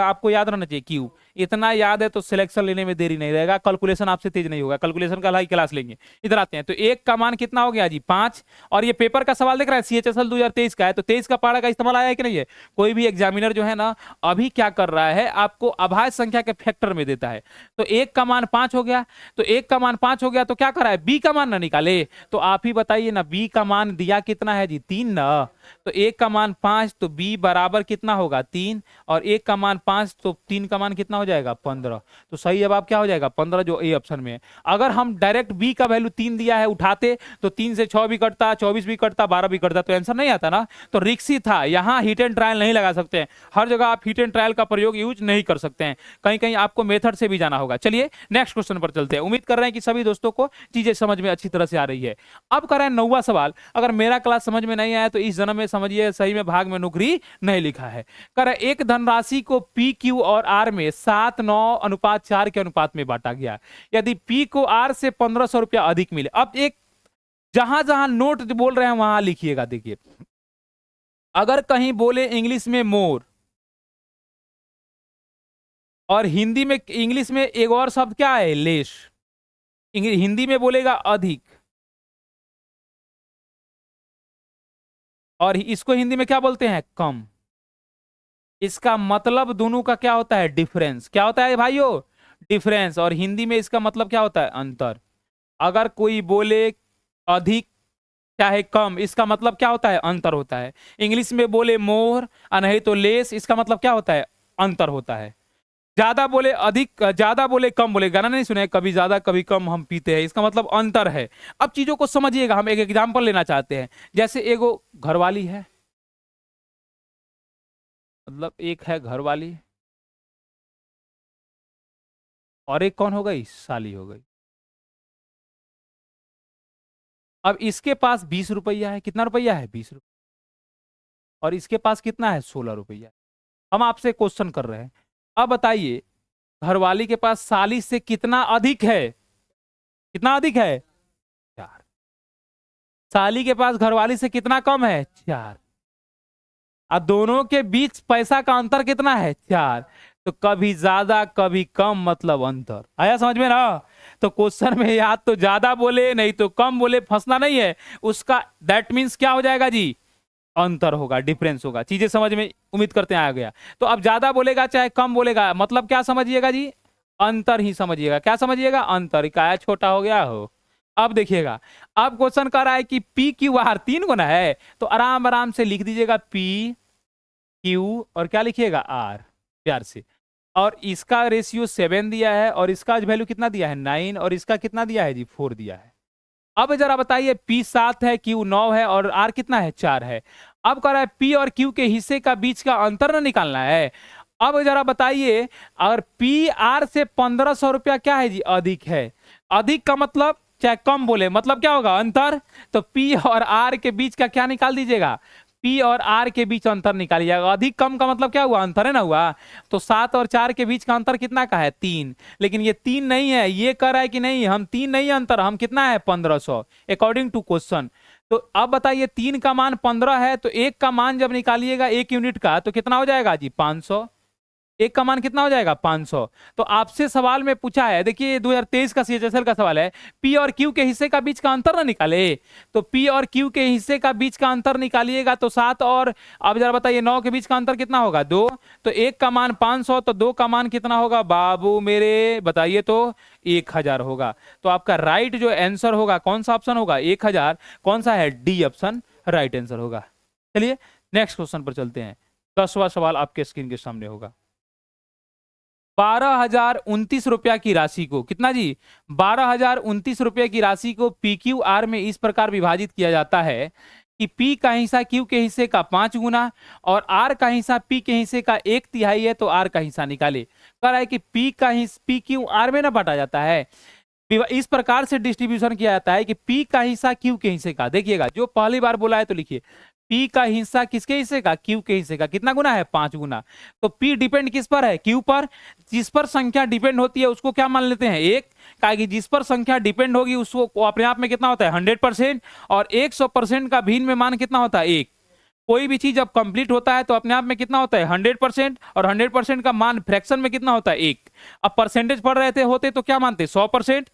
S1: आपको याद रहना चाहिए क्यू, इतना याद है तो सिलेक्शन लेने में देरी नहीं रहेगा, कैलकुलेशन आपसे तेज नहीं होगा, कैलकुलेशन का अलग क्लास लेंगे। इधर आते हैं, तो एक का मान कितना हो गया जी 5, और ये पेपर का सवाल देख रहा है CHSL 2023 का है, तो 23 का पहाड़ा का इस्तेमाल आया है कि नहीं है। कोई भी एग्जामिनर जो है ना अभी क्या कर रहा है, आपको अभाज्य संख्या के फैक्टर में देता है। तो एक का मान 5 हो गया, तो एक का मान 5 हो गया तो क्या कर रहा है बी का मान ना निकाले, तो आप ही बताइए ना बी का मान दिया कितना है जी 3 ना, तो एक का मान 5 तो बी बराबर कितना होगा 3, और एक का मान 5 तो 3 का मान कितना हो जाएगा 15, तो सही जवाब क्या हो जाएगा 15 जो ए ऑप्शन में है। अगर हम डायरेक्ट बी का वैल्यू 3 दिया है उठाते तो 3 से 6 भी कटता, 24 भी कटता, 12 भी कटता, तो आंसर नहीं आता ना। तो रिक्स ही था, यहाँ हिट एंड ट्रायल नहीं लगा सकते हैं, हर जगह आप हिट एंड ट्रायल का प्रयोग यूज नहीं कर सकते हैं, कहीं कहीं आपको मेथड से भी जाना होगा। चलिए नेक्स्ट क्वेश्चन पर चलते हैं। उम्मीद कर रहे हैं कि सभी दोस्तों को चीजें समझ में अच्छी तरह से आ रही है। अब कर रहे हैं 9वां सवाल, अगर मेरा क्लास समझ में नहीं आया तो इस जन्म में समझिए सही में भाग में नौकरी नहीं लिखा है। कर एक धनराशि को पी क्यू और आर में 7:9:4 के अनुपात में बांटा गया, यदि पी को आर से 1500 रुपया अधिक मिले। अब एक जहां जहां नोट बोल रहे हैं वहां लिखिएगा। देखिए अगर कहीं बोले इंग्लिश में मोर और हिंदी में इंग्लिश में एक और शब्द क्या है लेस, हिंदी में बोलेगा अधिक और इसको हिंदी में क्या बोलते हैं कम, इसका मतलब दोनों का क्या होता है डिफरेंस। क्या होता है भाइयों डिफरेंस, और हिंदी में इसका मतलब क्या होता है अंतर। अगर कोई बोले अधिक चाहे कम, इसका मतलब क्या होता है अंतर होता है। इंग्लिश में बोले मोर और नहीं तो लेस, इसका मतलब क्या होता है अंतर होता है। ज्यादा बोले अधिक, ज्यादा बोले कम, बोले गाना नहीं सुने कभी ज्यादा कभी कम हम पीते हैं, इसका मतलब अंतर है। अब चीजों को समझिएगा, हम एक एग्जांपल लेना चाहते हैं। जैसे एगो घरवाली है, मतलब एक है घरवाली और एक कौन हो गई साली हो गई। अब इसके पास 20 रुपया है, कितना रुपया है 20 रुपया, और इसके पास कितना है 16 रुपया। हम आपसे क्वेश्चन कर रहे हैं, अब बताइए घरवाली के पास साली से कितना अधिक है, कितना अधिक है 4, साली के पास घरवाली से कितना कम है 4, और दोनों के बीच पैसा का अंतर कितना है 4, तो कभी ज्यादा कभी कम मतलब अंतर। आया समझ में ना। तो क्वेश्चन में या तो ज्यादा बोले नहीं तो कम बोले, फंसना नहीं है उसका, दैट मीन्स क्या हो जाएगा जी अंतर होगा, डिफरेंस होगा। चीजें समझ में उम्मीद करते हैं आ गया। तो अब ज्यादा बोलेगा चाहे कम बोलेगा, मतलब क्या समझिएगा जी अंतर ही समझिएगा। क्या समझिएगा अंतर, क्या छोटा हो गया हो। अब देखिएगा, अब क्वेश्चन कर रहा है कि पी क्यू आर 3 गुना है, तो आराम आराम से लिख दीजिएगा पी क्यू और क्या लिखिएगा आर प्यार से। और इसका रेशियो 7 दिया है और इसका वैल्यू कितना दिया है 9, और इसका कितना दिया है जी 4 दिया है। अब जरा बताइए पी 7 है क्यू 9 है और आर कितना है 4 है। अब कह रहा है पी और क्यू के हिस्से का बीच का अंतर ना निकालना है। अब जरा बताइए, अगर पी आर से 1500 रुपया क्या है जी, अधिक है। अधिक का मतलब चाहे कम बोले, मतलब क्या होगा, अंतर। तो पी और आर के बीच का क्या निकाल दीजिएगा, पी और आर के बीच अंतर निकालिएगा। अधिक कम का मतलब क्या हुआ, अंतर है ना हुआ। तो 7 और 4 के बीच का अंतर कितना का है, 3। लेकिन ये 3 नहीं है, ये कह रहा है कि नहीं हम 3 नहीं है अंतर, हम कितना है 1500 अकॉर्डिंग टू क्वेश्चन। तो अब बताइए 3 का मान 15 है, तो 1 का मान जब निकालिएगा 1 यूनिट का तो कितना हो जाएगा जी, 500। एक का मान कितना हो जाएगा, 500। तो आपसे सवाल में पूछा है, देखिए 2023 का सीएचएसएल का सवाल है, पी और क्यू के हिस्से का बीच का अंतर ना निकाले। तो पी और क्यू के हिस्से का बीच का अंतर निकालिएगा तो 7 और अब जरा बताइए 9 के बीच का अंतर कितना होगा, 2। तो 1 का मान 500, तो 2 का मान कितना होगा बाबू मेरे, बताइए तो 1000 होगा। तो आपका राइट जो आंसर होगा कौन सा ऑप्शन होगा, 1000। कौन सा है, डी ऑप्शन राइट आंसर होगा। चलिए नेक्स्ट क्वेश्चन पर चलते हैं। 10वां सवाल आपके स्क्रीन के सामने होगा। 12,029 रुपया की राशि को, कितना जी, 12,029 रुपये की राशि को पी क्यू आर में इस प्रकार विभाजित किया जाता है कि पी का हिस्सा क्यू के हिस्से का 5 गुना और आर का हिस्सा पी के हिस्से का 1/3 है, तो आर का हिस्सा निकाले। कह रहा है कि पी का हिस्सा पी क्यू आर में ना बांटा जाता है, इस प्रकार से डिस्ट्रीब्यूशन किया जाता है कि पी का हिस्सा क्यू के हिस्से का, देखिएगा जो पहली बार बोला है तो लिखिए, पी का हिस्सा किसके हिस्से का, क्यू के हिस्से का, कितना गुना है, 5 गुना। तो पी डिपेंड किस पर है, क्यू पर। जिस पर संख्या डिपेंड होती है उसको क्या मान लेते हैं, 1। कहा कि जिस पर संख्या डिपेंड होगी उसको अपने आप में कितना होता है, 100%। और 100% का भिन्न में मान कितना होता है, 1। कोई भी चीज जब कंप्लीट होता है तो अपने आप में कितना होता है, 100%। और 100% का मान फ्रैक्शन में कितना होता है, 1। अब परसेंटेज पढ़ रहे थे होते तो क्या मानते, 100%।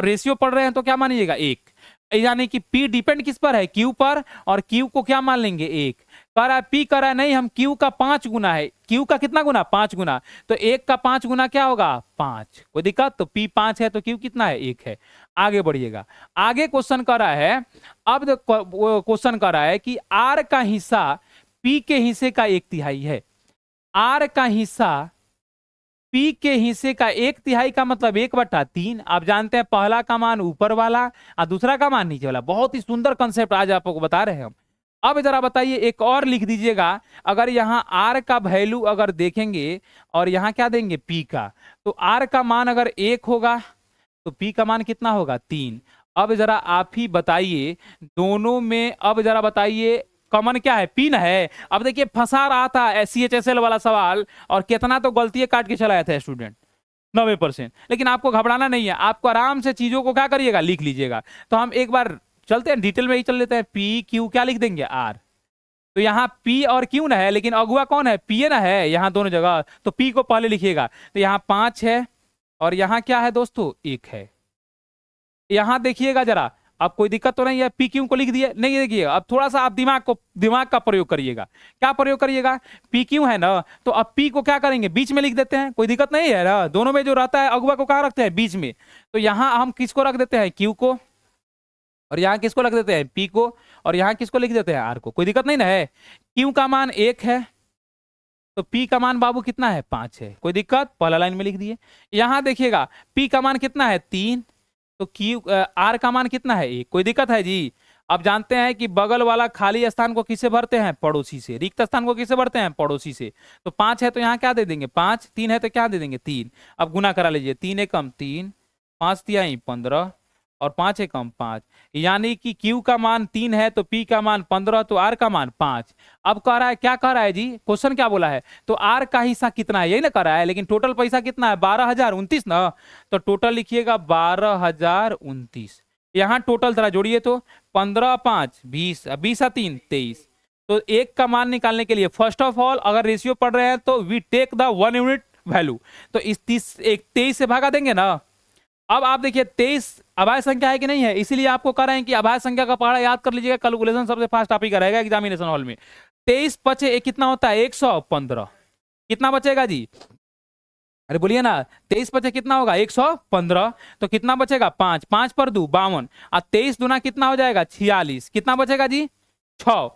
S1: रेशियो पढ़ रहे हैं तो क्या मानिएगा, 1। यानी कि P डिपेंड किस पर है, Q पर, और Q को क्या मान लेंगे, 1। कह रहा है P कह रहा है नहीं, हम Q का 5 गुना है, Q का कितना गुना, 5 गुना। तो 1 का 5 गुना क्या होगा, 5। कोई दिक्कत, तो P 5 है तो Q कितना है, 1 है। आगे बढ़िएगा, आगे क्वेश्चन कर रहा है, अब क्वेश्चन कर रहा है कि R का हिस्सा P के हिस्से का 1/3 है। R का हिस्सा पी के हिस्से का 1/3 का मतलब 1/3। आप जानते हैं पहला का मान ऊपर वाला और दूसरा का मान नीचे वाला। बहुत ही सुंदर कंसेप्ट आज आपको बता रहे हैं हम। अब जरा बताइए, एक और लिख दीजिएगा, अगर यहाँ आर का वैल्यू अगर देखेंगे और यहाँ क्या देंगे, पी का, तो आर का मान अगर 1 होगा तो पी का मान कितना होगा, 3। अब जरा आप ही बताइए दोनों में, अब जरा बताइए कॉमन क्या है, पी ना है। अब देखिए फंसा रहा था सीएचएसएल वाला सवाल और कितना तो गलती काट के चलाया था स्टूडेंट, 90%। लेकिन आपको घबराना नहीं है, आपको आराम से चीजों को क्या करिएगा, लिख लीजिएगा। तो हम एक बार चलते हैं डिटेल में ही चल लेते हैं। पी क्यू क्या लिख देंगे, आर। तो यहाँ पी और क्यू ना है, लेकिन अगुआ कौन है, पी ना है यहाँ दोनों जगह। तो पी को पहले लिखिएगा, तो यहाँ 5 है और यहाँ क्या है दोस्तों, 1 है। यहाँ देखिएगा जरा, अब कोई दिक्कत तो नहीं है, पी क्यू को लिख दिए नहीं, देखिएगा अब थोड़ा सा आप दिमाग का प्रयोग करिएगा। क्या प्रयोग करिएगा, पी क्यू है ना, तो अब पी को क्या करेंगे, बीच में लिख देते हैं, कोई दिक्कत नहीं है ना। दोनों में जो रहता है अगुआ को कहाँ रखते हैं, बीच में। तो यहाँ हम किसको रख देते हैं, क्यू को, और यहाँ किसको रख देते हैं, पी को, और यहाँ किसको लिख देते हैं, आर को। कोई दिक्कत नहीं ना है। क्यू का मान 1 है तो पी का मान बाबू कितना है, 5 है। कोई दिक्कत, पहला लाइन में लिख दिए। यहाँ देखिएगा पी का मान कितना है, 3, तो क्यू आर का मान कितना है, 1। कोई दिक्कत है जी। अब जानते हैं कि बगल वाला खाली स्थान को किससे भरते हैं, पड़ोसी से। रिक्त स्थान को किससे भरते हैं, पड़ोसी से। तो 5 है तो यहाँ क्या दे देंगे, 5। 3 है तो क्या दे देंगे, 3। अब गुना करा लीजिए, 3 एकम 3, 5 तिहाई 15 और 5 एकम 5। यानी कि Q का मान 3 है तो P का मान 15, तो R का मान 5। अब कह रहा है, क्या कह रहा है जी, क्वेश्चन क्या बोला है, तो R का हिस्सा कितना है, यही ना कह रहा है। लेकिन टोटल पैसा कितना है, 12,029 ना। तो टोटल लिखिएगा 12,029। यहाँ टोटल जरा जोड़िए तो 15 5 20, 20 3 23। तो 1 का मान निकालने के लिए फर्स्ट ऑफ ऑल अगर रेशियो पढ़ रहे हैं तो we take the 1 unit value. तो इस 23 से भागा देंगे ना। अब आप देखिए 23 अभाज्य संख्या है कि नहीं है, इसीलिए आपको कह रहे हैं कि अभाज्य संख्या का पहाड़ा याद कर लीजिएगा, कैलकुलेशन सबसे फास्ट टॉपिक रहेगा एग्जामिनेशन हॉल में। 23 पचे कितना होता है, 115। कितना बचेगा जी, अरे बोलिए ना, 23 पचे कितना होगा, 115। तो कितना बचेगा, 5, 5 पर 2 52 और 23 दूना कितना हो जाएगा, 46। कितना बचेगा जी, 6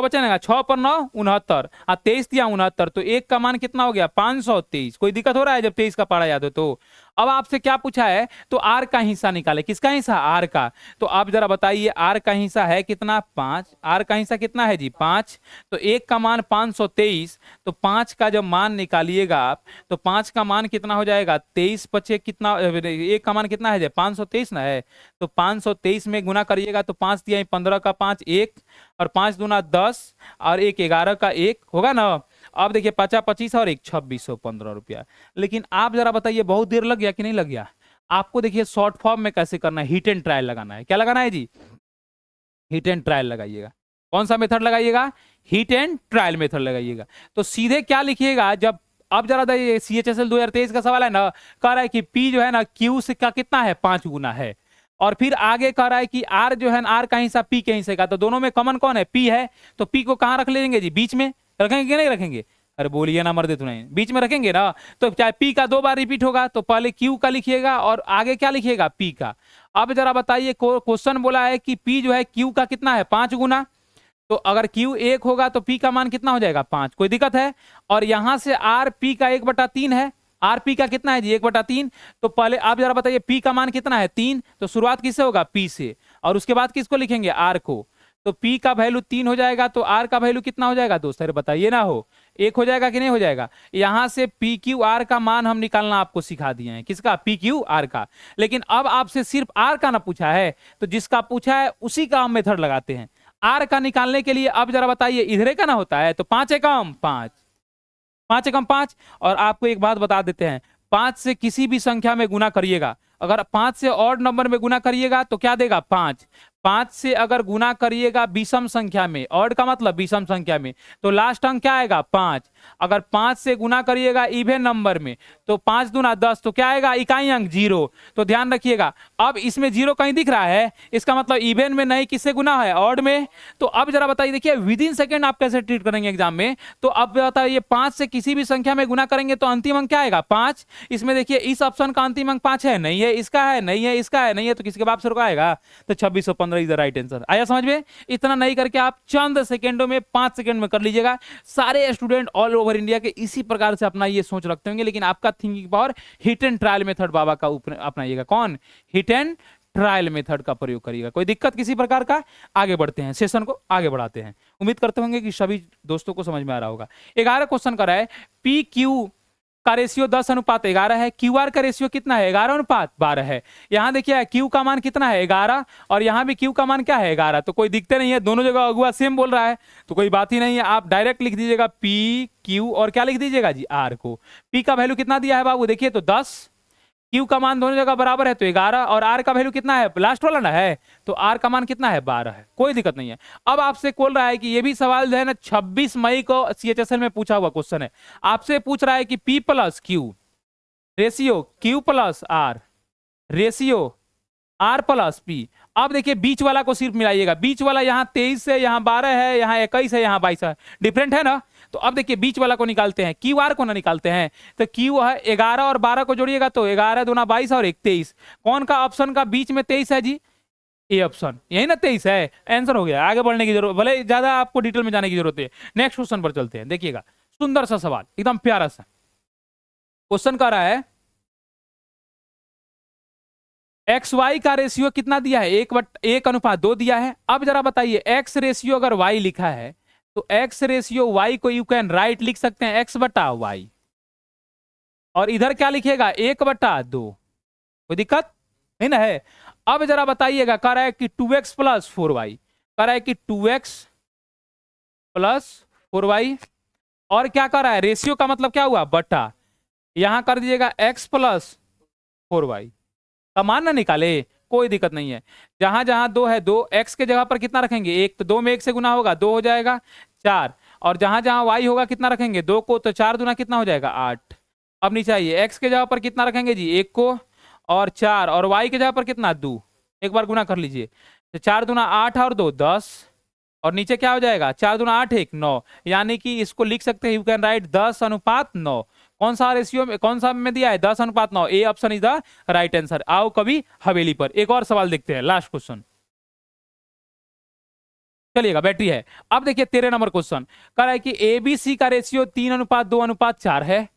S1: बचेगा, 6 पर 9 69 और 23 दिया 69। तो 1 का मान कितना हो गया, 523। कोई दिक्कत हो रहा है जब 23 का पहाड़ा याद हो तो। अब आपसे क्या पूछा है, तो आर का हिस्सा निकाले। किसका हिस्सा? आर का। तो आप जरा बताइए, आर का हिस्सा है कितना? 5। आर का हिस्सा कितना है जी? 5। तो एक का मान 523, तो 5 का जब मान निकालिएगा आप, तो 5 का मान कितना हो जाएगा? 23 पचे कितना, एक का मान कितना है जी? 523 ना है। तो 523 में गुना करिएगा तो 5 दिया 15 का 5 1, और 5 दूना 10, और 1 11 का 1 होगा ना। अब देखिए 50 25 और 1 2615 रुपया। लेकिन आप जरा बताइए, बहुत देर लग गया कि नहीं लग गया? आपको देखिए शॉर्ट फॉर्म में कैसे करना है, हिट एंड ट्रायल लगाना है। क्या लगाना है जी? हिट एंड ट्रायल लगाइएगा। कौन सा मेथड लगाइएगा? हिट एंड ट्रायल मेथड लगाइएगा। तो सीधे क्या लिखिएगा, जब अब जरा देखिए CHSL 2023 का सवाल है ना, कह रहा है कि P जो है ना Q से का कितना है? 5 गुना है। और फिर आगे कह रहा है कि R जो है ना, R का हिस्सा P के हिस्से का, तो दोनों में कॉमन कौन है? P है। तो P को कहां रख लेंगे जी? बीच में रखेंगे कि नहीं रखेंगे? अरे बोलिए ना मर्दे, नहीं बीच में रखेंगे ना। तो चाहे P का 2 बार रिपीट होगा, तो पहले Q का लिखिएगा और आगे क्या लिखिएगा? P का। अब जरा बताइए, क्वेश्चन बोला है कि P जो है Q का कितना है? 5 गुना। तो अगर Q 1 होगा तो P का मान कितना हो जाएगा? 5। कोई दिक्कत है? और यहां से R P का 1/3 है। आर पी का कितना है जी? 1/3। तो पहले आप जरा बताइए, पी का मान कितना है? 3। तो शुरुआत किससे होगा? पी से। और उसके बाद किसको लिखेंगे? आर को। तो पी का वैल्यू 3 हो जाएगा, तो आर का वैल्यू कितना हो जाएगा दोस्त? अरे बताइए ना, हो 1 हो जाएगा कि नहीं हो जाएगा? यहां से पी क्यू आर का मान हम निकालना आपको सिखा दिए हैं। किसका? पी क्यू आर का। लेकिन अब आपसे सिर्फ आर का ना पूछा है, तो जिसका पूछा है उसी का हम मेथड लगाते हैं। आर का निकालने के लिए अब जरा बताइए, इधरे का ना होता है, तो 5 एकम 5, 5 एकम 5। और आपको एक बात बता देते हैं, 5 से किसी भी संख्या में गुना करिएगा, अगर 5 से ऑड नंबर में गुना करिएगा तो क्या देगा? 5। 5 से अगर गुना करिएगा विषम संख्या में, ऑड का मतलब विषम संख्या में, तो लास्ट अंक क्या आएगा? 5। अगर 5 से गुना करिएगा इवन नंबर में, तो 5 दूना 10, तो क्या आएगा? इकाई अंक 0। तो ध्यान रखिएगा, अब इसमें 0 कहीं दिख रहा है, इसका मतलब इवन में नहीं, किससे गुना है? ऑड में। तो अब जरा बताइए, देखिए विद इन सेकेंड आप कैसे ट्रीट करेंगे एग्जाम में। तो अब बताइए, 5 से किसी भी संख्या में गुना करेंगे तो अंतिम अंक क्या आएगा? 5। इसमें देखिए इस ऑप्शन का अंतिम अंक 5 है, नहीं है, इसका है, नहीं है, इसका है, नहीं है, तो किसके बाप से रुकाएगा? तो 2615 इज द राइट आंसर। आया समझ में? इतना नहीं करके आप चंद सेकंडों में, 5 सेकंड में कर लीजिएगा। सारे स्टूडेंट ऑल ओवर इंडिया के इसी प्रकार से अपना ये सोच रखते होंगे, लेकिन आपका thinking power hit and trial method बाबा का अपनाइएगा। कौन? हिट एंड ट्रायल मेथड का प्रयोग करिएगा। कोई दिक्कत किसी प्रकार का? आगे बढ़ते हैं, सेशन को आगे बढ़ाते हैं। उम्मीद करते होंगे कि सभी दोस्तों को समझ में आ रहा होगा। 11 क्वेश्चन करा है, पी क्यू का रेशियो 10:11 है। क्यू आर का रेशियो कितना है? 11:12 है। यहां देखिए क्यू का मान कितना है? 11। और यहां भी क्यू का मान क्या है? 11। तो कोई दिक्कत नहीं है, दोनों जगह अगुआ सेम बोल रहा है, तो कोई बात ही नहीं है। आप डायरेक्ट लिख दीजिएगा पी क्यू, और क्या लिख दीजिएगा जी? आर को। पी का वैल्यू कितना दिया है बाबू? देखिए तो 10। क्यू का मान दोनों जगह बराबर है तो 11, और आर का वैल्यू कितना है? लास्ट वाला ना है, तो आर का मान कितना है? 12 है। कोई दिक्कत नहीं है। अब आपसे बोल रहा है कि ये भी सवाल जो है ना 26 मई को CHSL में पूछा हुआ क्वेश्चन है। आपसे पूछ रहा है कि P plus q ratio Q plus r ratio R plus P। अब देखिए बीच वाला को सिर्फ मिलाइएगा। बीच वाला यहाँ 23 है, यहाँ 12 है, यहाँ 21 है, यहाँ 22 है, डिफरेंट है ना। तो अब देखिए बीच वाला को निकालते हैं, क्यू आर को ना निकालते हैं। तो क्यू है 11 और 12 को जोड़िएगा तो 11 दूना 22 और 1 23। कौन का ऑप्शन का बीच में 23 है जी? ए ऑप्शन, यही ना 23 है। आंसर हो गया। आगे बढ़ने की जरूरत, भले ज्यादा आपको डिटेल में जाने की जरूरत है। नेक्स्ट क्वेश्चन पर चलते हैं। देखिएगा सुंदर सा सवाल, एकदम प्यारा सा क्वेश्चन कर रहा है, एक्स वाई का रेशियो कितना दिया है? 1:1 दिया है। अब जरा बताइए, एक्स रेशियो अगर वाई लिखा है तो एक्स रेशियो वाई को यू कैन राइट लिख सकते हैं x/y, और इधर क्या लिखेगा? 1/2। कोई दिक्कत नहीं ना है? अब जरा बताइएगा, कह रहा है कि 2x + 4y, कह रहा है कि 2x + 4y, और क्या कर रहा है? रेशियो का मतलब क्या हुआ? बटा। यहां कर दीजिएगा x + 4y का मान ना निकाले, कोई दिक्कत नहीं है। जहां जहां 2 है, 2 x के जगह पर कितना रखेंगे? 1, तो 2 में 1 से गुना होगा, 2 हो जाएगा 4। और जहां जहां y होगा कितना रखेंगे? 2 को, तो 4 दूना कितना हो जाएगा? 8। अब नहीं चाहिए, x के जगह पर कितना रखेंगे जी? 1 को, और 4, और y के जगह पर कितना? 2। एक बार गुना कर लीजिए, तो 4 दूना 8 और 2 10, और नीचे क्या हो जाएगा? 4 दूना 8 1 9। यानी कि इसको लिख सकते हैं, यू कैन राइट 10:9। कौन सा रेशियो में, कौन सा में दिया है? 10:9। A option is the right answer. आओ कभी हवेली पर। एक और सवाल देखते हैं, लास्ट क्वेश्चन। चलिएगा, बैटरी है। अब देखिए 13 नंबर क्वेश्चन कह रहा है कि ABC का रेशियो 3:2:4 है।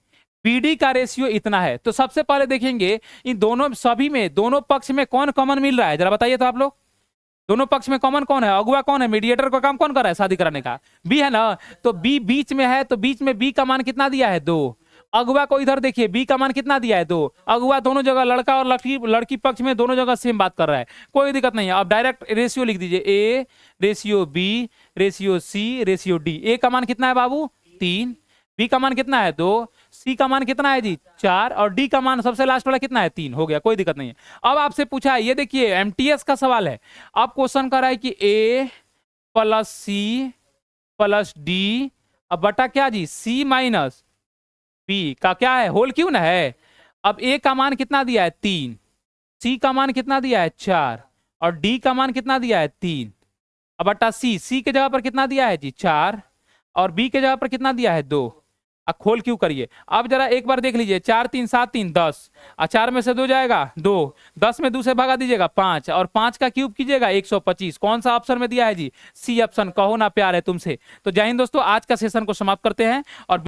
S1: बीडी का रेशियो इतना है। तो सबसे पहले देखेंगे इन दोनों सभी में, दोनों पक्ष में कौन कॉमन मिल रहा है, जरा बताइए तो आप लोग। दोनों पक्ष में कॉमन कौन है, अगुआ कौन है, मीडिएटर का काम कौन कर रहा है शादी कराने का, बी है ना। तो बी बीच में है, तो बीच में बी का मान कितना दिया है, 2। अगुआ को इधर देखिए, बी का मान कितना दिया है, 2। अगुआ दोनों जगह, लड़का और लड़की, लड़की पक्ष में दोनों जगह सेम बात कर रहा है, कोई दिक्कत नहीं है। अब डायरेक्ट रेशियो लिख दीजिए, A ratio B ratio C ratio D. A का मान कितना है बाबू, 3। बी का मान कितना है, 2। सी का मान कितना है जी, 4। और डी का मान सबसे लास्ट वाला कितना है, 3। हो गया, कोई दिक्कत नहीं है। अब आपसे पूछा है, ये देखिए एमटीएस का सवाल है। अब क्वेश्चन कर रहा है कि ए प्लस सी प्लस डी, अब बटा क्या जी, सी माइनस बी का क्या है, होल क्यों ना है। अब ए का मान कितना दिया है, 3। सी का मान कितना दिया है, 4। और डी का मान कितना दिया है, 3। अब बटा सी के जगह पर कितना दिया है जी, 4। और बी के जगह पर कितना दिया है, 2। अब खोल क्यों करिए। अब जरा एक बार देख लीजिए, 4 3 7 3 10, और 4 में से 2 जाएगा 2, 10 में 2 से भगा दीजिएगा 5, और 5 का क्यूब कीजिएगा 125। कौन सा ऑप्शन में दिया है जी, सी ऑप्शन। कहो ना प्यार है तुमसे। तो जय हिंद दोस्तों, आज का सेशन को समाप्त करते हैं और